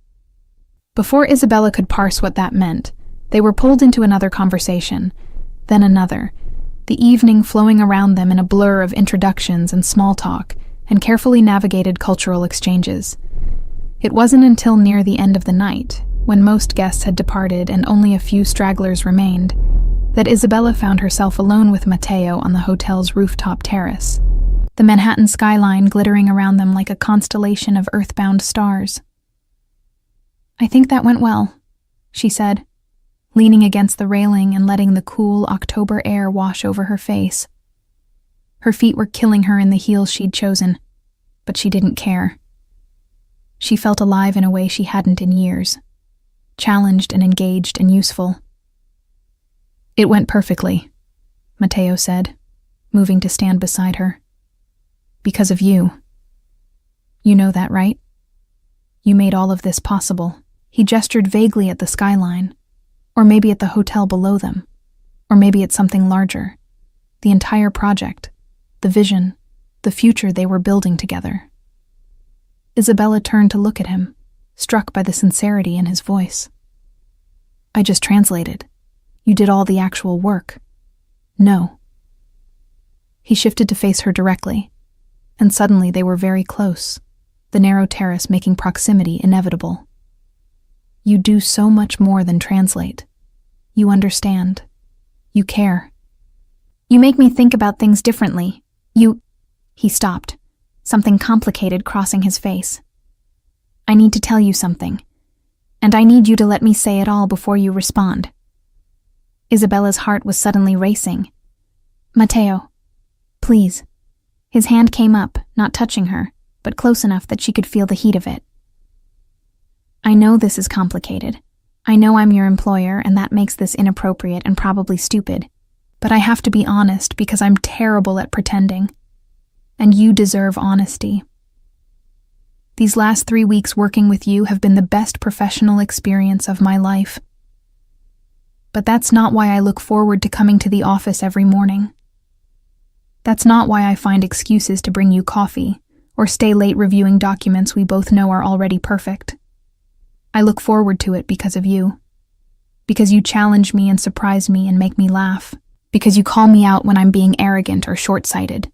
Before Isabella could parse what that meant, they were pulled into another conversation, then another, the evening flowing around them in a blur of introductions and small talk and carefully navigated cultural exchanges. It wasn't until near the end of the night, when most guests had departed and only a few stragglers remained, that Isabella found herself alone with Matteo on the hotel's rooftop terrace, the Manhattan skyline glittering around them like a constellation of earthbound stars. "I think that went well," she said, leaning against the railing and letting the cool October air wash over her face. Her feet were killing her in the heels she'd chosen, but she didn't care. She felt alive in a way she hadn't in years, challenged and engaged and useful. "It went perfectly," Matteo said, moving to stand beside her. "Because of you. You know that, right? You made all of this possible." He gestured vaguely at the skyline, or maybe at the hotel below them, or maybe at something larger, the entire project, the vision, the future they were building together. Isabella turned to look at him, struck by the sincerity in his voice. "I just translated. You did all the actual work." "No." He shifted to face her directly, and suddenly they were very close, the narrow terrace making proximity inevitable. "You do so much more than translate. You understand. You care. You make me think about things differently. He stopped, something complicated crossing his face. "I need to tell you something, and I need you to let me say it all before you respond." Isabella's heart was suddenly racing. "Matteo, please." His hand came up, not touching her, but close enough that she could feel the heat of it. "I know this is complicated. I know I'm your employer, and that makes this inappropriate and probably stupid. But I have to be honest because I'm terrible at pretending. And you deserve honesty. These last 3 weeks working with you have been the best professional experience of my life. But that's not why I look forward to coming to the office every morning. That's not why I find excuses to bring you coffee or stay late reviewing documents we both know are already perfect. I look forward to it because of you. Because you challenge me and surprise me and make me laugh. Because you call me out when I'm being arrogant or short-sighted.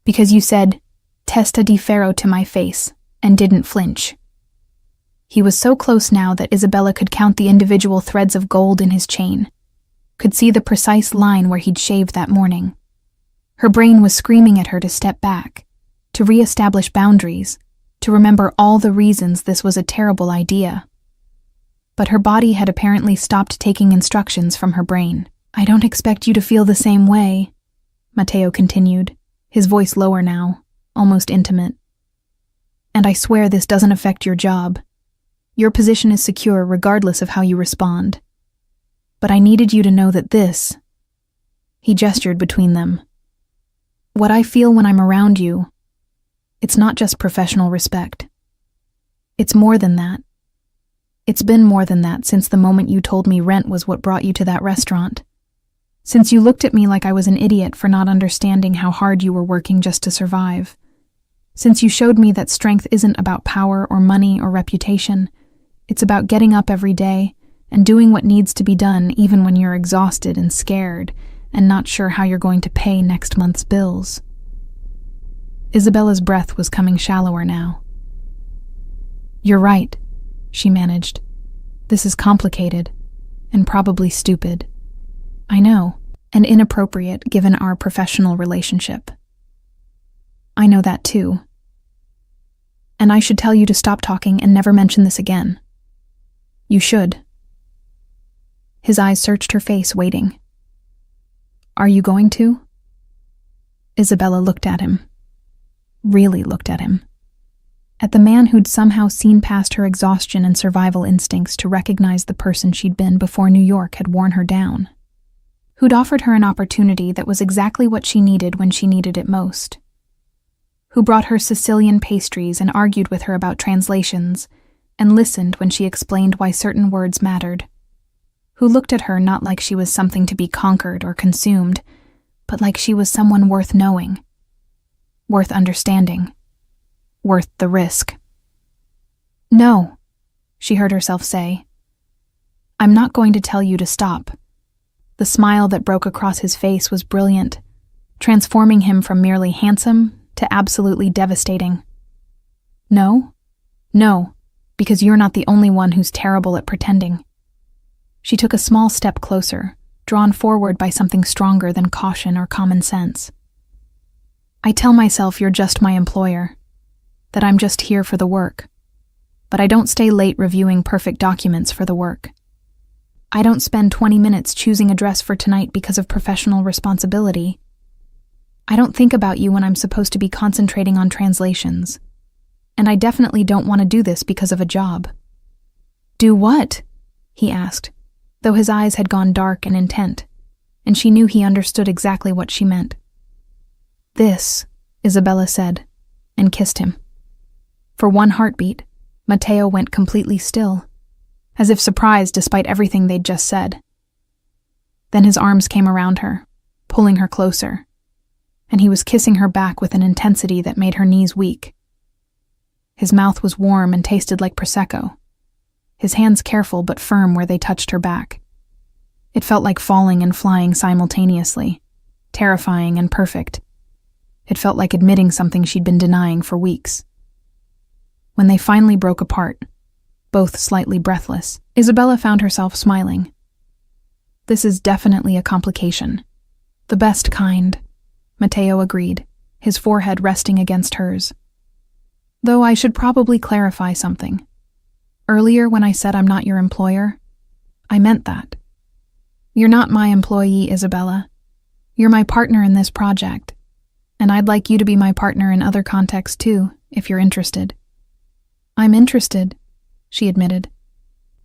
Because you said, 'Testa di ferro' to my face and didn't flinch." He was so close now that Isabella could count the individual threads of gold in his chain, could see the precise line where he'd shaved that morning. Her brain was screaming at her to step back, to re-establish boundaries, to remember all the reasons this was a terrible idea. But her body had apparently stopped taking instructions from her brain. "I don't expect you to feel the same way," Matteo continued, his voice lower now, almost intimate. "And I swear this doesn't affect your job. Your position is secure regardless of how you respond. But I needed you to know that this," he gestured between them, "what I feel when I'm around you, it's not just professional respect. It's more than that. It's been more than that since the moment you told me rent was what brought you to that restaurant. Since you looked at me like I was an idiot for not understanding how hard you were working just to survive. Since you showed me that strength isn't about power or money or reputation. It's about getting up every day and doing what needs to be done even when you're exhausted and scared and not sure how you're going to pay next month's bills." Isabella's breath was coming shallower now. "You're right," she managed. "This is complicated and probably stupid. I know, and inappropriate given our professional relationship. I know that too. And I should tell you to stop talking and never mention this again. You should." His eyes searched her face, waiting. "Are you going to?" Isabella looked at him. Really looked at him. At the man who'd somehow seen past her exhaustion and survival instincts to recognize the person she'd been before New York had worn her down. who'd offered her an opportunity that was exactly what she needed when she needed it most, who brought her Sicilian pastries and argued with her about translations and listened when she explained why certain words mattered, who looked at her not like she was something to be conquered or consumed, but like she was someone worth knowing, worth understanding, worth the risk. "No," she heard herself say. "I'm not going to tell you to stop." The smile that broke across his face was brilliant, transforming him from merely handsome to absolutely devastating. "No? No, because you're not the only one who's terrible at pretending." She took a small step closer, drawn forward by something stronger than caution or common sense. "I tell myself you're just my employer, that I'm just here for the work, but I don't stay late reviewing perfect documents for the work. I don't spend 20 minutes choosing a dress for tonight because of professional responsibility. I don't think about you when I'm supposed to be concentrating on translations. And I definitely don't want to do this because of a job." "Do what?" he asked, though his eyes had gone dark and intent, and she knew he understood exactly what she meant. "This," Isabella said, and kissed him. For one heartbeat, Matteo went completely still, as if surprised despite everything they'd just said. Then his arms came around her, pulling her closer, and he was kissing her back with an intensity that made her knees weak. His mouth was warm and tasted like Prosecco, his hands careful but firm where they touched her back. It felt like falling and flying simultaneously, terrifying and perfect. It felt like admitting something she'd been denying for weeks. When they finally broke apart, both slightly breathless, Isabella found herself smiling. "This is definitely a complication. The best kind," Matteo agreed, his forehead resting against hers. "Though I should probably clarify something. Earlier when I said I'm not your employer, I meant that. You're not my employee, Isabella. You're my partner in this project, and I'd like you to be my partner in other contexts too, if you're interested." "I'm interested," she admitted,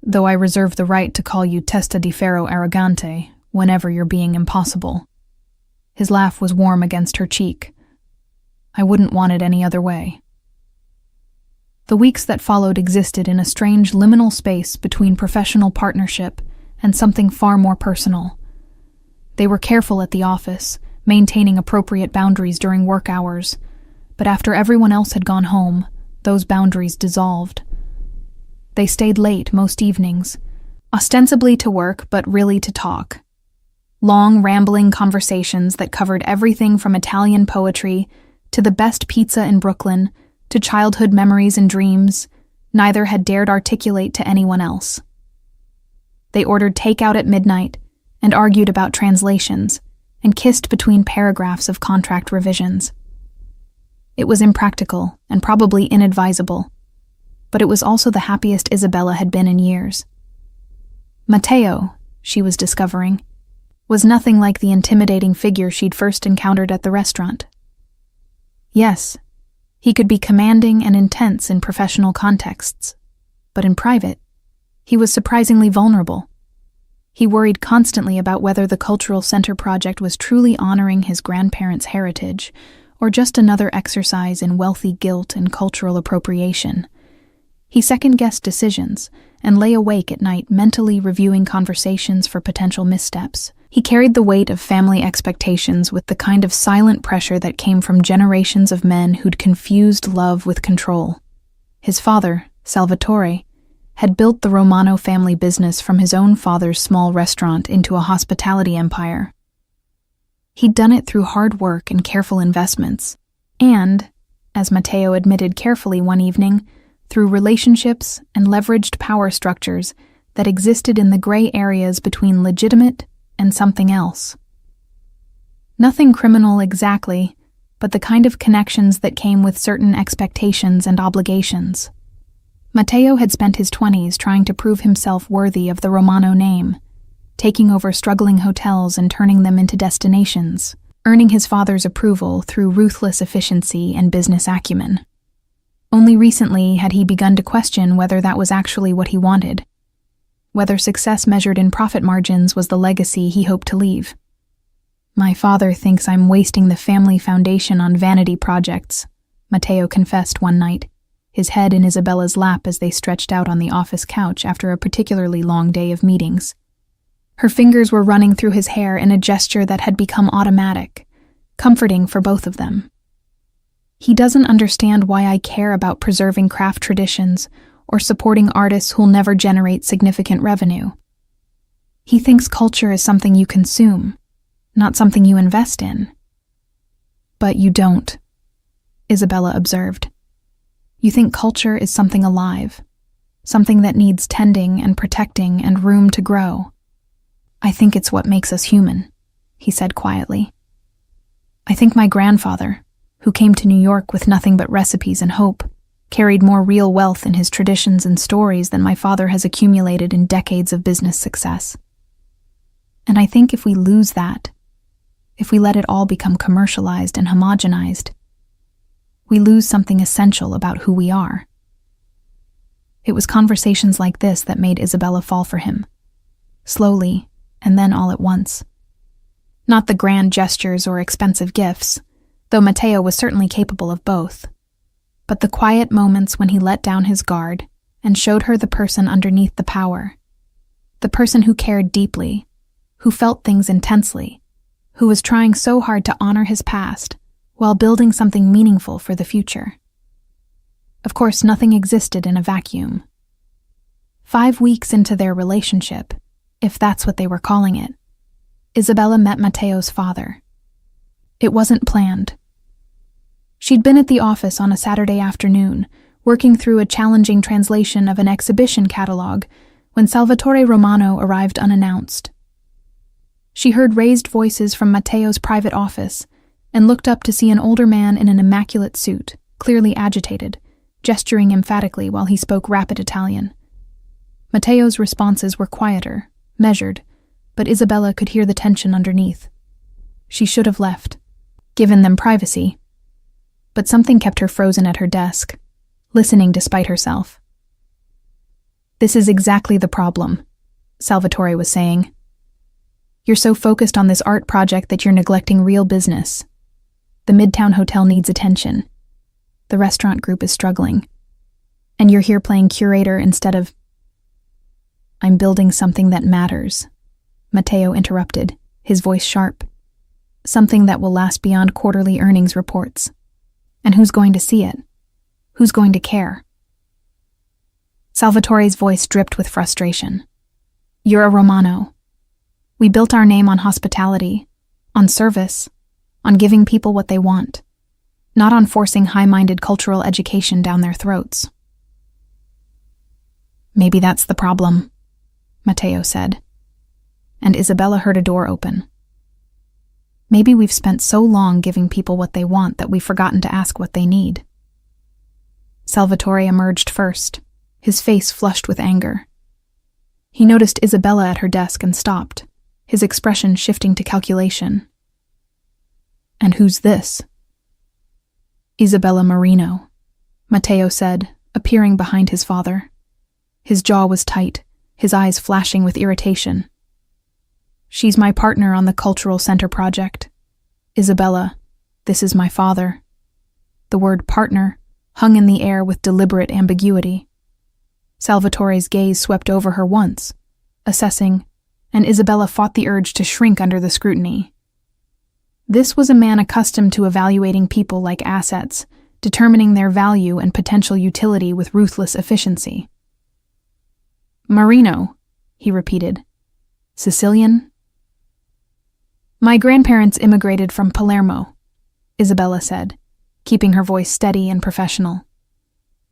"though I reserve the right to call you testa di ferro arrogante whenever you're being impossible." His laugh was warm against her cheek. "I wouldn't want it any other way." The weeks that followed existed in a strange liminal space between professional partnership and something far more personal. They were careful at the office, maintaining appropriate boundaries during work hours, but after everyone else had gone home, those boundaries dissolved. They stayed late most evenings, ostensibly to work but really to talk. Long, rambling conversations that covered everything from Italian poetry to the best pizza in Brooklyn to childhood memories and dreams neither had dared articulate to anyone else. They ordered takeout at midnight and argued about translations and kissed between paragraphs of contract revisions. It was impractical and probably inadvisable, but it was also the happiest Isabella had been in years. Matteo, she was discovering, was nothing like the intimidating figure she'd first encountered at the restaurant. Yes, he could be commanding and intense in professional contexts, but in private, he was surprisingly vulnerable. He worried constantly about whether the Cultural Center project was truly honoring his grandparents' heritage or just another exercise in wealthy guilt and cultural appropriation. He second-guessed decisions and lay awake at night mentally reviewing conversations for potential missteps. He carried the weight of family expectations with the kind of silent pressure that came from generations of men who'd confused love with control. His father, Salvatore, had built the Romano family business from his own father's small restaurant into a hospitality empire. He'd done it through hard work and careful investments, and, as Matteo admitted carefully one evening, through relationships and leveraged power structures that existed in the gray areas between legitimate and something else. Nothing criminal exactly, but the kind of connections that came with certain expectations and obligations. Matteo had spent his 20s trying to prove himself worthy of the Romano name, taking over struggling hotels and turning them into destinations, earning his father's approval through ruthless efficiency and business acumen. Only recently had he begun to question whether that was actually what he wanted, whether success measured in profit margins was the legacy he hoped to leave. My father thinks I'm wasting the family foundation on vanity projects, Matteo confessed one night, his head in Isabella's lap as they stretched out on the office couch after a particularly long day of meetings. Her fingers were running through his hair in a gesture that had become automatic, comforting for both of them. He doesn't understand why I care about preserving craft traditions or supporting artists who'll never generate significant revenue. He thinks culture is something you consume, not something you invest in. But you don't, Isabella observed. You think culture is something alive, something that needs tending and protecting and room to grow. I think it's what makes us human, he said quietly. I think my grandfather, who came to New York with nothing but recipes and hope, carried more real wealth in his traditions and stories than my father has accumulated in decades of business success. And I think if we lose that, if we let it all become commercialized and homogenized, we lose something essential about who we are. It was conversations like this that made Isabella fall for him, slowly and then all at once. Not the grand gestures or expensive gifts, though Matteo was certainly capable of both, but the quiet moments when he let down his guard and showed her the person underneath the power, the person who cared deeply, who felt things intensely, who was trying so hard to honor his past while building something meaningful for the future. Of course, nothing existed in a vacuum. 5 weeks into their relationship, if that's what they were calling it, Isabella met Matteo's father. It wasn't planned. She'd been at the office on a Saturday afternoon, working through a challenging translation of an exhibition catalog, when Salvatore Romano arrived unannounced. She heard raised voices from Matteo's private office and looked up to see an older man in an immaculate suit, clearly agitated, gesturing emphatically while he spoke rapid Italian. Matteo's responses were quieter, measured, but Isabella could hear the tension underneath. She should have left, given them privacy, but something kept her frozen at her desk, listening despite herself. This is exactly the problem, Salvatore was saying. You're so focused on this art project that you're neglecting real business. The Midtown Hotel needs attention. The restaurant group is struggling. And you're here playing curator instead of... I'm building something that matters, Matteo interrupted, his voice sharp. Something that will last beyond quarterly earnings reports. And who's going to see it? Who's going to care? Salvatore's voice dripped with frustration. You're a Romano. We built our name on hospitality, on service, on giving people what they want, not on forcing high-minded cultural education down their throats. Maybe that's the problem, Matteo said, and Isabella heard a door open. Maybe we've spent so long giving people what they want that we've forgotten to ask what they need. Salvatore emerged first, his face flushed with anger. He noticed Isabella at her desk and stopped, his expression shifting to calculation. And who's this? Isabella Marino, Matteo said, appearing behind his father. His jaw was tight, his eyes flashing with irritation. She's my partner on the Cultural Center project. Isabella, this is my father. The word partner hung in the air with deliberate ambiguity. Salvatore's gaze swept over her once, assessing, and Isabella fought the urge to shrink under the scrutiny. This was a man accustomed to evaluating people like assets, determining their value and potential utility with ruthless efficiency. Marino, he repeated. Sicilian? My grandparents immigrated from Palermo, Isabella said, keeping her voice steady and professional.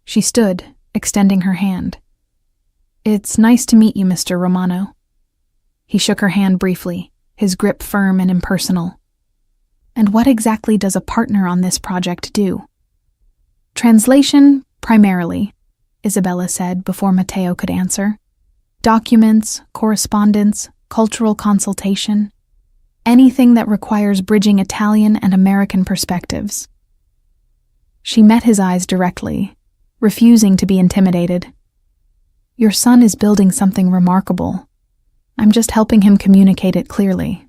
She stood, extending her hand. It's nice to meet you, Mr. Romano. He shook her hand briefly, his grip firm and impersonal. And what exactly does a partner on this project do? Translation, primarily, Isabella said before Matteo could answer. Documents, correspondence, cultural consultation, anything that requires bridging Italian and American perspectives. She met his eyes directly, refusing to be intimidated. Your son is building something remarkable. I'm just helping him communicate it clearly.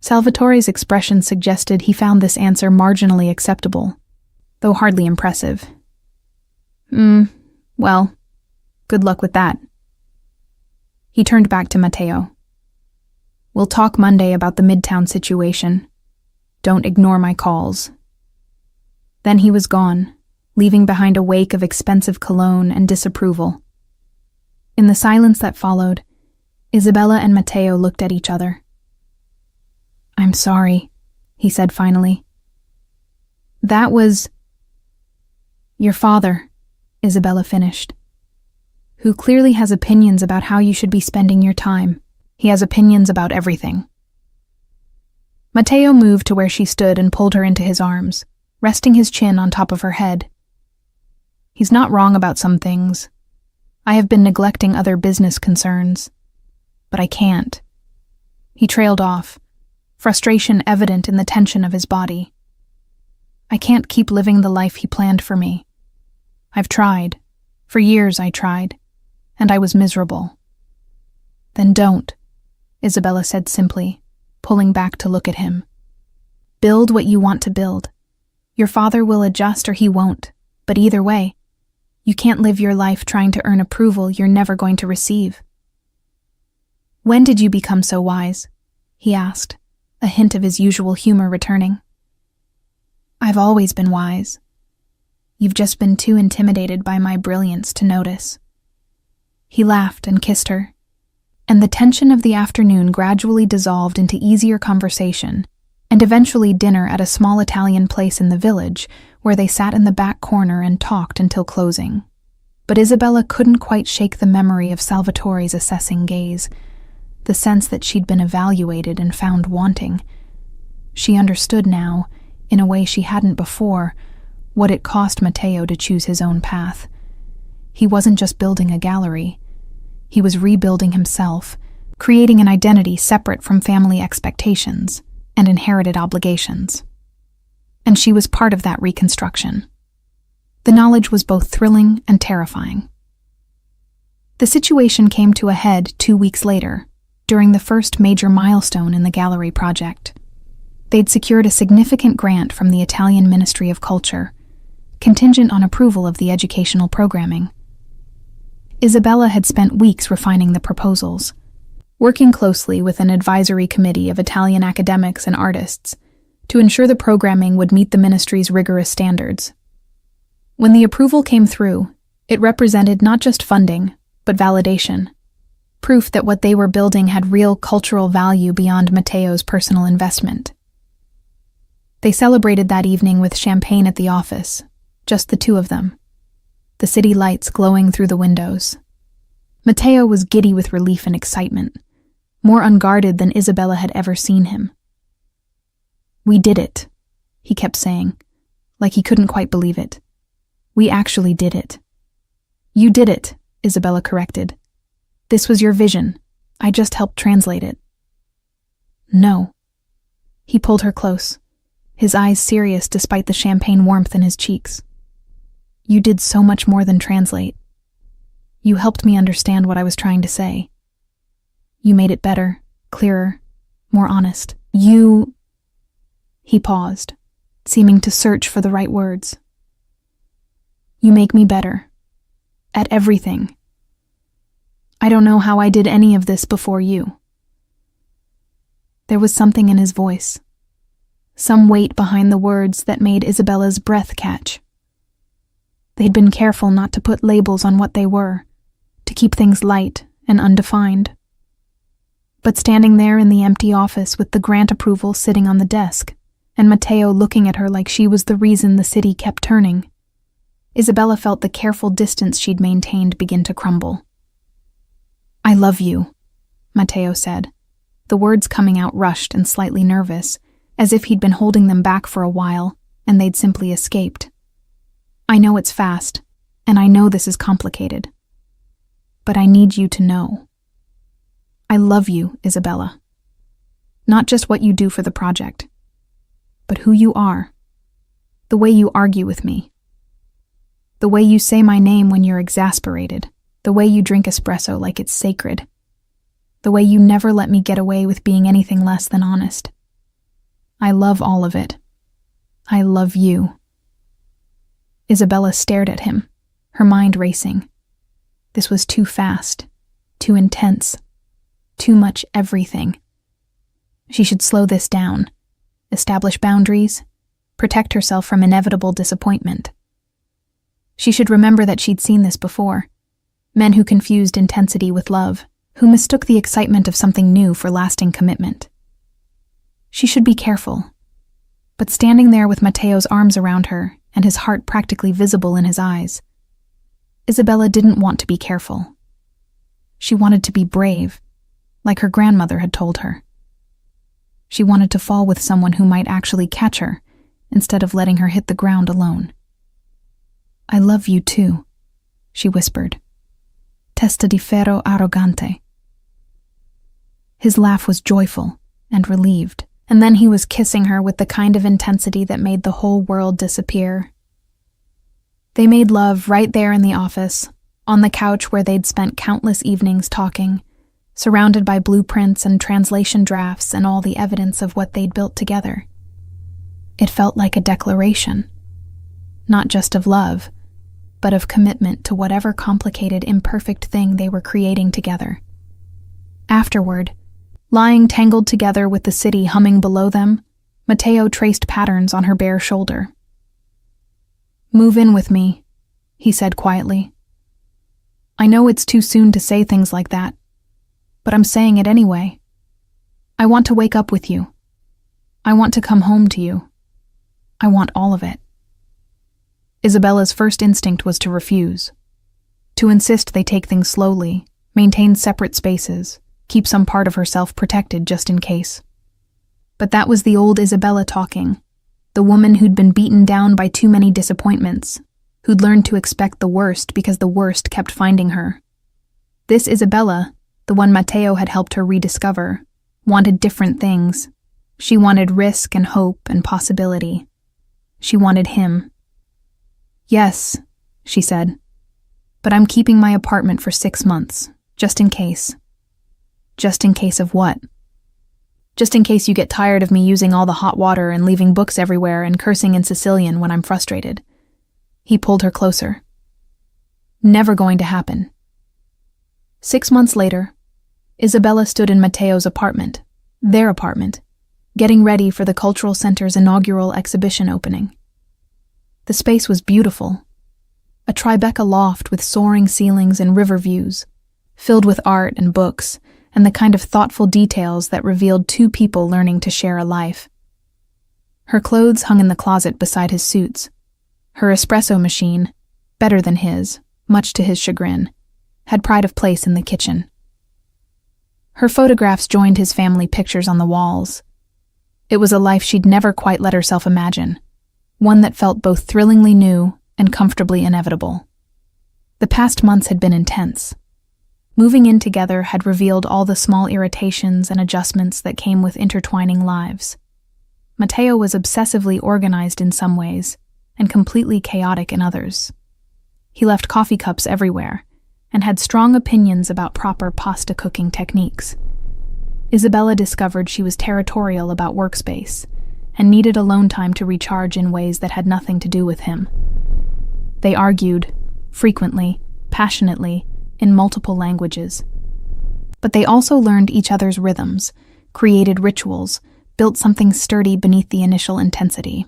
Salvatore's expression suggested he found this answer marginally acceptable, though hardly impressive. Well, good luck with that. He turned back to Matteo. We'll talk Monday about the Midtown situation. Don't ignore my calls. Then he was gone, leaving behind a wake of expensive cologne and disapproval. In the silence that followed, Isabella and Matteo looked at each other. I'm sorry, he said finally. That was your father, Isabella finished, who clearly has opinions about how you should be spending your time. He has opinions about everything. Matteo moved to where she stood and pulled her into his arms, resting his chin on top of her head. He's not wrong about some things. I have been neglecting other business concerns. But I can't. He trailed off, frustration evident in the tension of his body. I can't keep living the life he planned for me. I've tried. For years I tried. And I was miserable. Then don't, Isabella said simply, pulling back to look at him. Build what you want to build. Your father will adjust or he won't, but either way, you can't live your life trying to earn approval you're never going to receive. When did you become so wise? He asked, a hint of his usual humor returning. I've always been wise. You've just been too intimidated by my brilliance to notice. He laughed and kissed her, and the tension of the afternoon gradually dissolved into easier conversation and eventually dinner at a small Italian place in the village where they sat in the back corner and talked until closing. But Isabella couldn't quite shake the memory of Salvatore's assessing gaze, the sense that she'd been evaluated and found wanting. She understood now, in a way she hadn't before, what it cost Matteo to choose his own path. He wasn't just building a gallery. He was rebuilding himself, creating an identity separate from family expectations and inherited obligations. And she was part of that reconstruction. The knowledge was both thrilling and terrifying. The situation came to a head 2 weeks later, during the first major milestone in the gallery project. They'd secured a significant grant from the Italian Ministry of Culture, contingent on approval of the educational programming. Isabella had spent weeks refining the proposals, working closely with an advisory committee of Italian academics and artists to ensure the programming would meet the ministry's rigorous standards. When the approval came through, it represented not just funding, but validation, proof that what they were building had real cultural value beyond Matteo's personal investment. They celebrated that evening with champagne at the office, just the two of them, the city lights glowing through the windows. Matteo was giddy with relief and excitement, more unguarded than Isabella had ever seen him. We did it, he kept saying, like he couldn't quite believe it. We actually did it. You did it, Isabella corrected. This was your vision. I just helped translate it. No. He pulled her close, his eyes serious despite the champagne warmth in his cheeks. You did so much more than translate. You helped me understand what I was trying to say. You made it better, clearer, more honest. He paused, seeming to search for the right words. You make me better. At everything. I don't know how I did any of this before you. There was something in his voice, some weight behind the words that made Isabella's breath catch. They'd been careful not to put labels on what they were, to keep things light and undefined. But standing there in the empty office with the grant approval sitting on the desk, and Matteo looking at her like she was the reason the city kept turning, Isabella felt the careful distance she'd maintained begin to crumble. I love you, Matteo said, the words coming out rushed and slightly nervous, as if he'd been holding them back for a while, and they'd simply escaped. I know it's fast, and I know this is complicated. But I need you to know. I love you, Isabella. Not just what you do for the project, but who you are. The way you argue with me. The way you say my name when you're exasperated. The way you drink espresso like it's sacred. The way you never let me get away with being anything less than honest. I love all of it. I love you." Isabella stared at him, her mind racing. This was too fast, too intense, too much everything. She should slow this down, establish boundaries, protect herself from inevitable disappointment. She should remember that she'd seen this before. Men who confused intensity with love, who mistook the excitement of something new for lasting commitment. She should be careful. But standing there with Matteo's arms around her and his heart practically visible in his eyes, Isabella didn't want to be careful. She wanted to be brave, like her grandmother had told her. She wanted to fall with someone who might actually catch her, instead of letting her hit the ground alone. "I love you too," she whispered. "Testa di ferro arrogante." His laugh was joyful and relieved, and then he was kissing her with the kind of intensity that made the whole world disappear. They made love right there in the office, on the couch where they'd spent countless evenings talking, surrounded by blueprints and translation drafts and all the evidence of what they'd built together. It felt like a declaration, not just of love, but of commitment to whatever complicated, imperfect thing they were creating together. Afterward, lying tangled together with the city humming below them, Matteo traced patterns on her bare shoulder. "Move in with me," he said quietly. "I know it's too soon to say things like that, but I'm saying it anyway. I want to wake up with you. I want to come home to you. I want all of it." Isabella's first instinct was to refuse, to insist they take things slowly, maintain separate spaces, keep some part of herself protected just in case. But that was the old Isabella talking, the woman who'd been beaten down by too many disappointments, who'd learned to expect the worst because the worst kept finding her. This Isabella, the one Matteo had helped her rediscover, wanted different things. She wanted risk and hope and possibility. She wanted him. "Yes," she said, "but I'm keeping my apartment for 6 months, just in case." "Just in case of what?" "Just in case you get tired of me using all the hot water and leaving books everywhere and cursing in Sicilian when I'm frustrated." He pulled her closer. "Never going to happen." 6 months later, Isabella stood in Matteo's apartment, their apartment, getting ready for the Cultural Center's inaugural exhibition opening. The space was beautiful, a Tribeca loft with soaring ceilings and river views, filled with art and books, and the kind of thoughtful details that revealed two people learning to share a life. Her clothes hung in the closet beside his suits. Her espresso machine, better than his, much to his chagrin, had pride of place in the kitchen. Her photographs joined his family pictures on the walls. It was a life she'd never quite let herself imagine, one that felt both thrillingly new and comfortably inevitable. The past months had been intense. Moving in together had revealed all the small irritations and adjustments that came with intertwining lives. Matteo was obsessively organized in some ways, and completely chaotic in others. He left coffee cups everywhere, and had strong opinions about proper pasta cooking techniques. Isabella discovered she was territorial about workspace, and needed alone time to recharge in ways that had nothing to do with him. They argued, frequently, passionately, in multiple languages. But they also learned each other's rhythms, created rituals, built something sturdy beneath the initial intensity.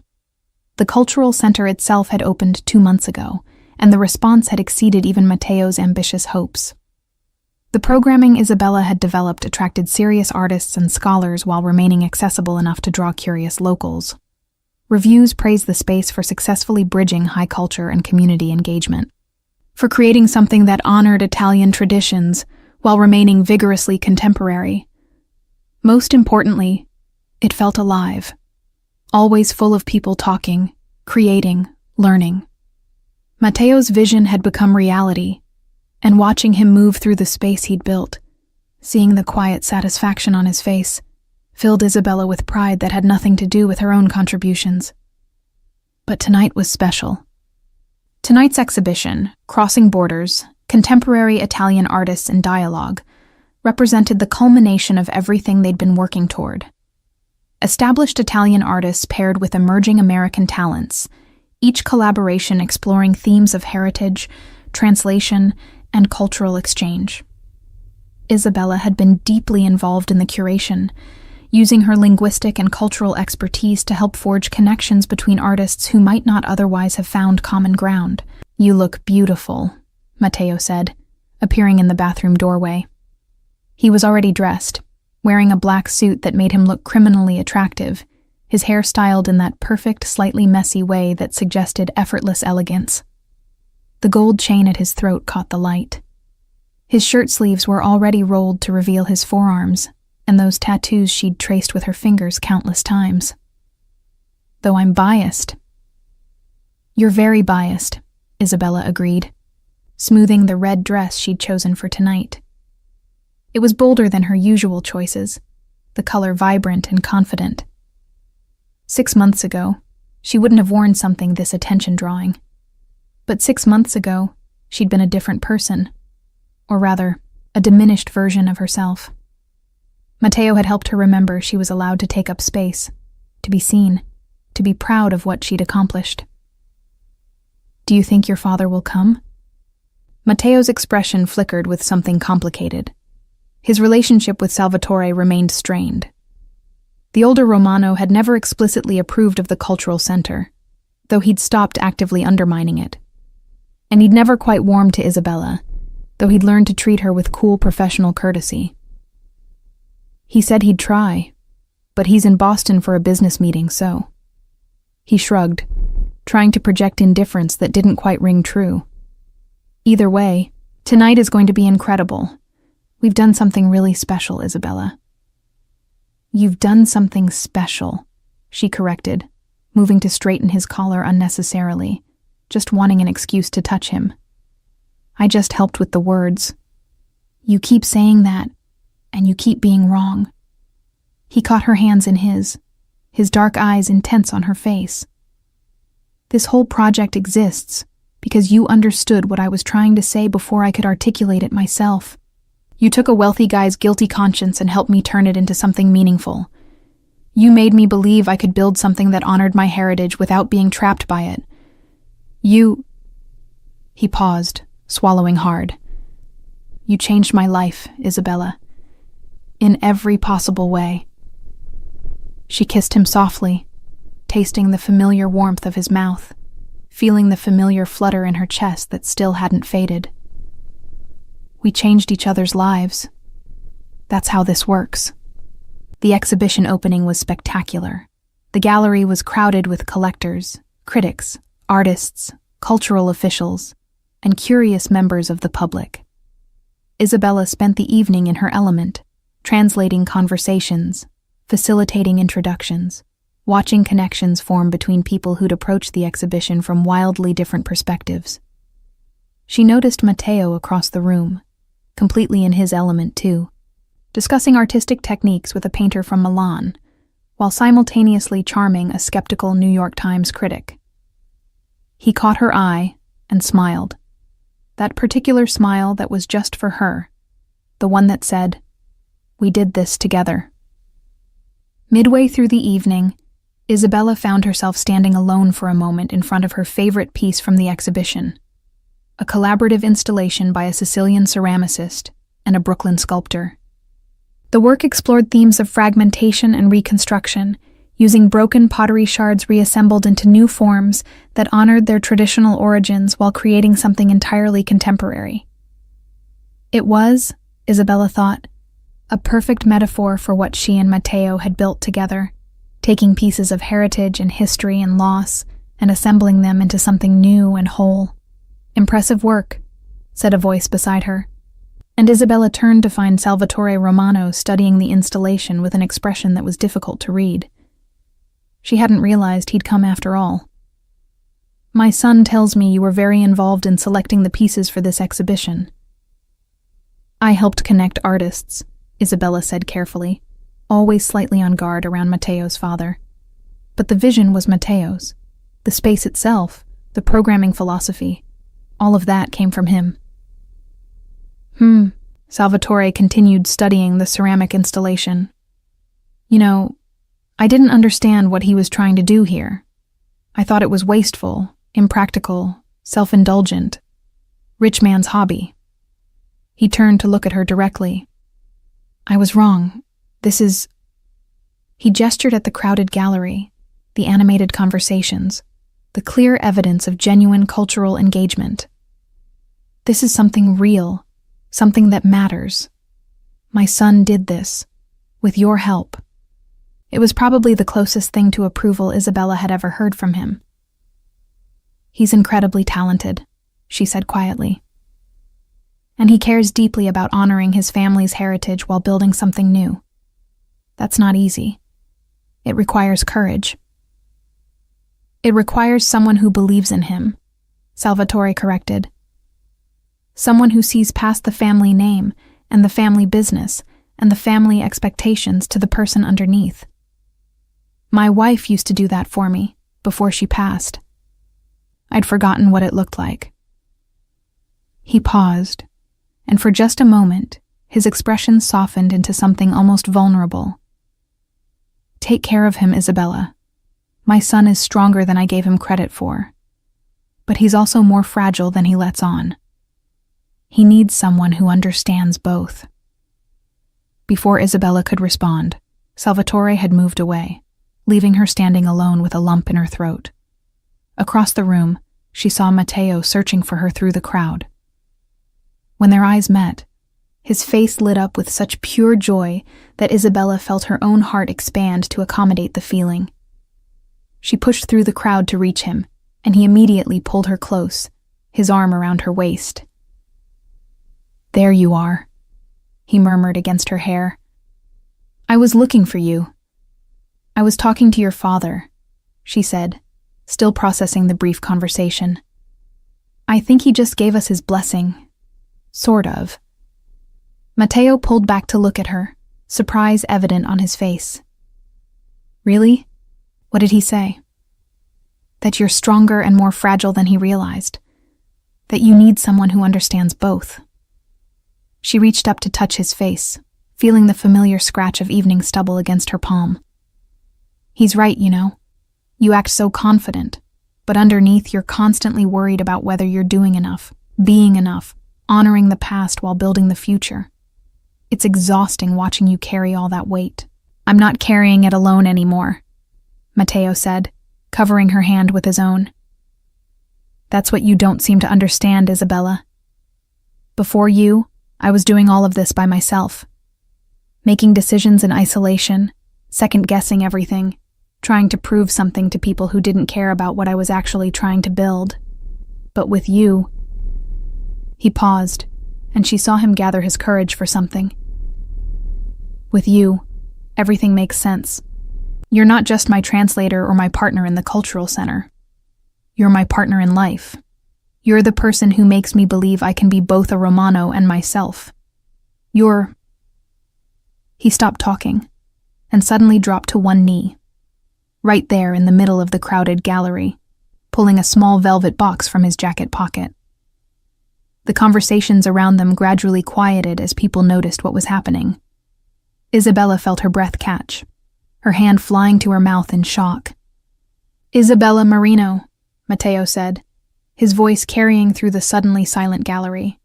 The Cultural Center itself had opened 2 months ago, and the response had exceeded even Matteo's ambitious hopes. The programming Isabella had developed attracted serious artists and scholars while remaining accessible enough to draw curious locals. Reviews praised the space for successfully bridging high culture and community engagement, for creating something that honored Italian traditions while remaining vigorously contemporary. Most importantly, it felt alive, always full of people talking, creating, learning. Matteo's vision had become reality, and watching him move through the space he'd built, seeing the quiet satisfaction on his face, filled Isabella with pride that had nothing to do with her own contributions. But tonight was special. Tonight's exhibition, Crossing Borders, Contemporary Italian Artists in Dialogue, represented the culmination of everything they'd been working toward. Established Italian artists paired with emerging American talents, each collaboration exploring themes of heritage, translation, and cultural exchange. Isabella had been deeply involved in the curation, using her linguistic and cultural expertise to help forge connections between artists who might not otherwise have found common ground. "You look beautiful," Matteo said, appearing in the bathroom doorway. He was already dressed, wearing a black suit that made him look criminally attractive, his hair styled in that perfect, slightly messy way that suggested effortless elegance. The gold chain at his throat caught the light. His shirt sleeves were already rolled to reveal his forearms, and those tattoos she'd traced with her fingers countless times. "Though I'm biased." "You're very biased," Isabella agreed, smoothing the red dress she'd chosen for tonight. It was bolder than her usual choices, the color vibrant and confident. 6 months ago, she wouldn't have worn something this attention-drawing. But 6 months ago, she'd been a different person, or rather, a diminished version of herself. Matteo had helped her remember she was allowed to take up space, to be seen, to be proud of what she'd accomplished. "Do you think your father will come?" Matteo's expression flickered with something complicated. His relationship with Salvatore remained strained. The older Romano had never explicitly approved of the cultural center, though he'd stopped actively undermining it. And he'd never quite warmed to Isabella, though he'd learned to treat her with cool professional courtesy. He said he'd try, but he's in Boston for a business meeting, so. He shrugged, trying to project indifference that didn't quite ring true. "Either way, tonight is going to be incredible. We've done something really special, Isabella." "You've done something special," she corrected, moving to straighten his collar unnecessarily, just wanting an excuse to touch him. "I just helped with the words." "You keep saying that, and you keep being wrong." He caught her hands in his dark eyes intense on her face. "This whole project exists because you understood what I was trying to say before I could articulate it myself. You took a wealthy guy's guilty conscience and helped me turn it into something meaningful. You made me believe I could build something that honored my heritage without being trapped by it. He paused, swallowing hard. "You changed my life, Isabella. In every possible way." She kissed him softly, tasting the familiar warmth of his mouth, feeling the familiar flutter in her chest that still hadn't faded. "We changed each other's lives. That's how this works." The exhibition opening was spectacular. The gallery was crowded with collectors, critics, artists, cultural officials, and curious members of the public. Isabella spent the evening in her element, translating conversations, facilitating introductions, watching connections form between people who'd approached the exhibition from wildly different perspectives. She noticed Matteo across the room, completely in his element too, discussing artistic techniques with a painter from Milan, while simultaneously charming a skeptical New York Times critic. He caught her eye and smiled. That particular smile that was just for her, the one that said, "We did this together." Midway through the evening, Isabella found herself standing alone for a moment in front of her favorite piece from the exhibition, a collaborative installation by a Sicilian ceramicist and a Brooklyn sculptor. The work explored themes of fragmentation and reconstruction, using broken pottery shards reassembled into new forms that honored their traditional origins while creating something entirely contemporary. It was, Isabella thought, a perfect metaphor for what she and Matteo had built together, taking pieces of heritage and history and loss and assembling them into something new and whole. "Impressive work," said a voice beside her, and Isabella turned to find Salvatore Romano studying the installation with an expression that was difficult to read. She hadn't realized he'd come after all. "My son tells me you were very involved in selecting the pieces for this exhibition." "I helped connect artists," Isabella said carefully, always slightly on guard around Matteo's father. But the vision was Matteo's. The space itself, the programming philosophy, all of that came from him. Salvatore continued studying the ceramic installation. "You know, I didn't understand what he was trying to do here. I thought it was wasteful, impractical, self-indulgent. Rich man's hobby. He turned to look at her directly. I was wrong. This is... He gestured at the crowded gallery, the animated conversations, the clear evidence of genuine cultural engagement. This is something real, something that matters. My son did this, with your help. It was probably the closest thing to approval Isabella had ever heard from him. He's incredibly talented, she said quietly. And he cares deeply about honoring his family's heritage while building something new. That's not easy. It requires courage. It requires someone who believes in him, Salvatore corrected. Someone who sees past the family name and the family business and the family expectations to the person underneath. My wife used to do that for me before she passed. I'd forgotten what it looked like. He paused, and for just a moment, his expression softened into something almost vulnerable. Take care of him, Isabella. My son is stronger than I gave him credit for. But he's also more fragile than he lets on. He needs someone who understands both. Before Isabella could respond, Salvatore had moved away, leaving her standing alone with a lump in her throat. Across the room, she saw Matteo searching for her through the crowd. When their eyes met, his face lit up with such pure joy that Isabella felt her own heart expand to accommodate the feeling. She pushed through the crowd to reach him, and he immediately pulled her close, his arm around her waist. There you are, he murmured against her hair. I was looking for you. I was talking to your father, she said, still processing the brief conversation. I think he just gave us his blessing. Sort of. Matteo pulled back to look at her, surprise evident on his face. Really? What did he say? That you're stronger and more fragile than he realized. That you need someone who understands both. She reached up to touch his face, feeling the familiar scratch of evening stubble against her palm. He's right, you know. You act so confident, but underneath you're constantly worried about whether you're doing enough, being enough, honoring the past while building the future. It's exhausting watching you carry all that weight. I'm not carrying it alone anymore, Matteo said, covering her hand with his own. That's what you don't seem to understand, Isabella. Before you, I was doing all of this by myself. Making decisions in isolation, second-guessing everything, trying to prove something to people who didn't care about what I was actually trying to build. But with you... He paused, and she saw him gather his courage for something. With you, everything makes sense. You're not just my translator or my partner in the cultural center. You're my partner in life. You're the person who makes me believe I can be both a Romano and myself. He stopped talking, and suddenly dropped to one knee, right there in the middle of the crowded gallery, pulling a small velvet box from his jacket pocket. The conversations around them gradually quieted as people noticed what was happening. Isabella felt her breath catch, her hand flying to her mouth in shock. Isabella Marino, Matteo said, his voice carrying through the suddenly silent gallery.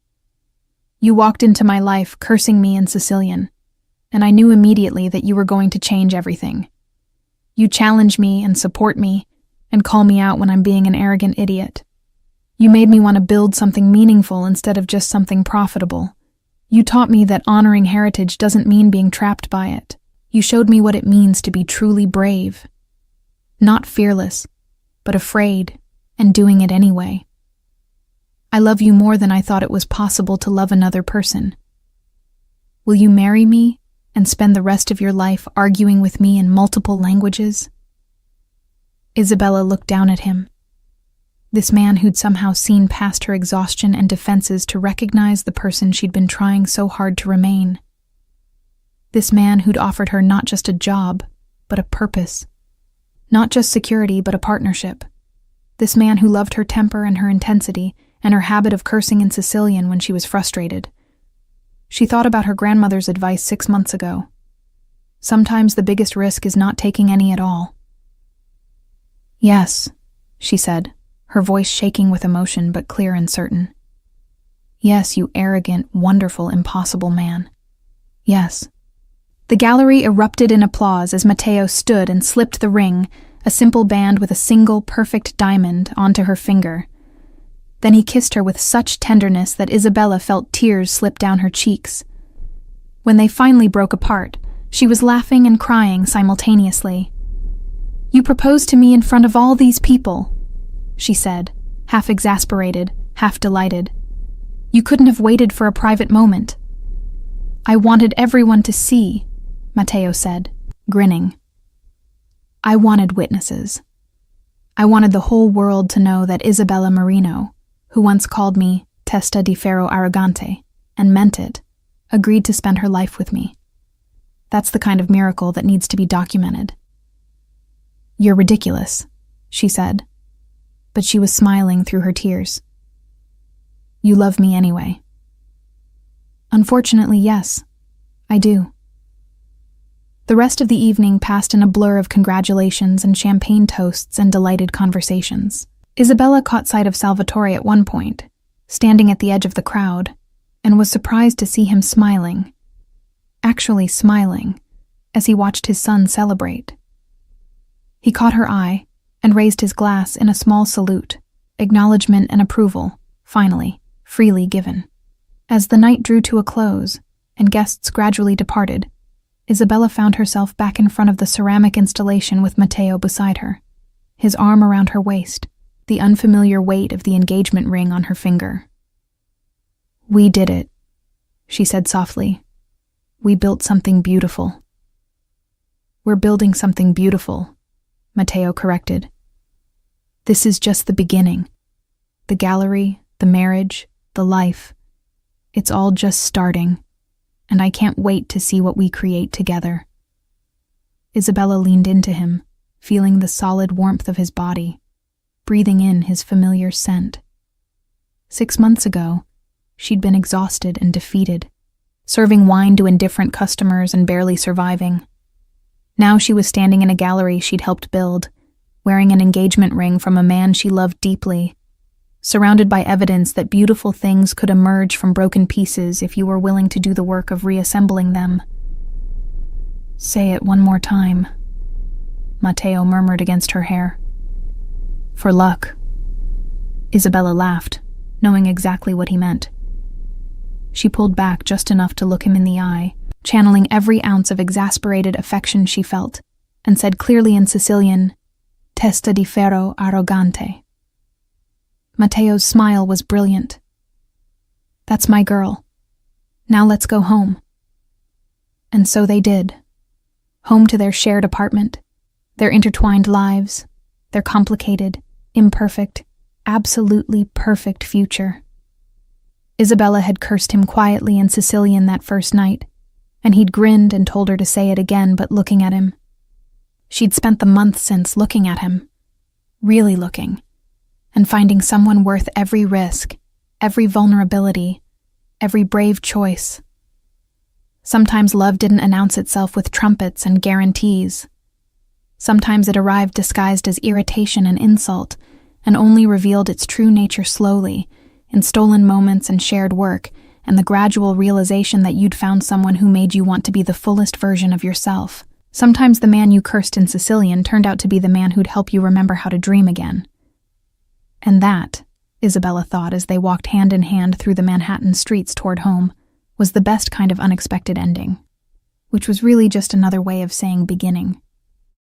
You walked into my life cursing me in Sicilian, and I knew immediately that you were going to change everything. You challenge me and support me, and call me out when I'm being an arrogant idiot. You made me want to build something meaningful instead of just something profitable. You taught me that honoring heritage doesn't mean being trapped by it. You showed me what it means to be truly brave. Not fearless, but afraid, and doing it anyway. I love you more than I thought it was possible to love another person. Will you marry me and spend the rest of your life arguing with me in multiple languages? Isabella looked down at him. This man who'd somehow seen past her exhaustion and defenses to recognize the person she'd been trying so hard to remain. This man who'd offered her not just a job, but a purpose. Not just security, but a partnership. This man who loved her temper and her intensity, and her habit of cursing in Sicilian when she was frustrated. She thought about her grandmother's advice 6 months ago. Sometimes the biggest risk is not taking any at all. Yes, she said, her voice shaking with emotion but clear and certain. Yes, you arrogant, wonderful, impossible man. Yes. The gallery erupted in applause as Matteo stood and slipped the ring, a simple band with a single perfect diamond, onto her finger. Then he kissed her with such tenderness that Isabella felt tears slip down her cheeks. When they finally broke apart, she was laughing and crying simultaneously. "You proposed to me in front of all these people," she said, half exasperated, half delighted. "You couldn't have waited for a private moment." "I wanted everyone to see," Matteo said, grinning. "I wanted witnesses. I wanted the whole world to know that Isabella Marino, who once called me testa di ferro arrogante, and meant it, agreed to spend her life with me. That's the kind of miracle that needs to be documented." "You're ridiculous," she said, but she was smiling through her tears. "You love me anyway." "Unfortunately, yes, I do." The rest of the evening passed in a blur of congratulations and champagne toasts and delighted conversations. Isabella caught sight of Salvatore at one point, standing at the edge of the crowd, and was surprised to see him smiling. Actually smiling, as he watched his son celebrate. He caught her eye and raised his glass in a small salute, acknowledgement and approval, finally, freely given. As the night drew to a close and guests gradually departed, Isabella found herself back in front of the ceramic installation with Matteo beside her, his arm around her waist, the unfamiliar weight of the engagement ring on her finger. "We did it," she said softly. "We built something beautiful." "We're building something beautiful," Matteo corrected. "This is just the beginning. The gallery, the marriage, the life. It's all just starting, and I can't wait to see what we create together." Isabella leaned into him, feeling the solid warmth of his body, breathing in his familiar scent. 6 months ago, she'd been exhausted and defeated, serving wine to indifferent customers and barely surviving. Now she was standing in a gallery she'd helped build, wearing an engagement ring from a man she loved deeply, surrounded by evidence that beautiful things could emerge from broken pieces if you were willing to do the work of reassembling them. "Say it one more time," Matteo murmured against her hair. "For luck." Isabella laughed, knowing exactly what he meant. She pulled back just enough to look him in the eye, channeling every ounce of exasperated affection she felt, and said clearly in Sicilian, "Testa di ferro arrogante." Matteo's smile was brilliant. "That's my girl. Now let's go home." And so they did. Home to their shared apartment, their intertwined lives, their complicated, imperfect, absolutely perfect future. Isabella had cursed him quietly in Sicilian that first night, and he'd grinned and told her to say it again but looking at him. She'd spent the month since looking at him, really looking, and finding someone worth every risk, every vulnerability, every brave choice. Sometimes love didn't announce itself with trumpets and guarantees. Sometimes it arrived disguised as irritation and insult, and only revealed its true nature slowly, in stolen moments and shared work, and the gradual realization that you'd found someone who made you want to be the fullest version of yourself. Sometimes the man you cursed in Sicilian turned out to be the man who'd help you remember how to dream again. And that, Isabella thought as they walked hand in hand through the Manhattan streets toward home, was the best kind of unexpected ending, which was really just another way of saying beginning.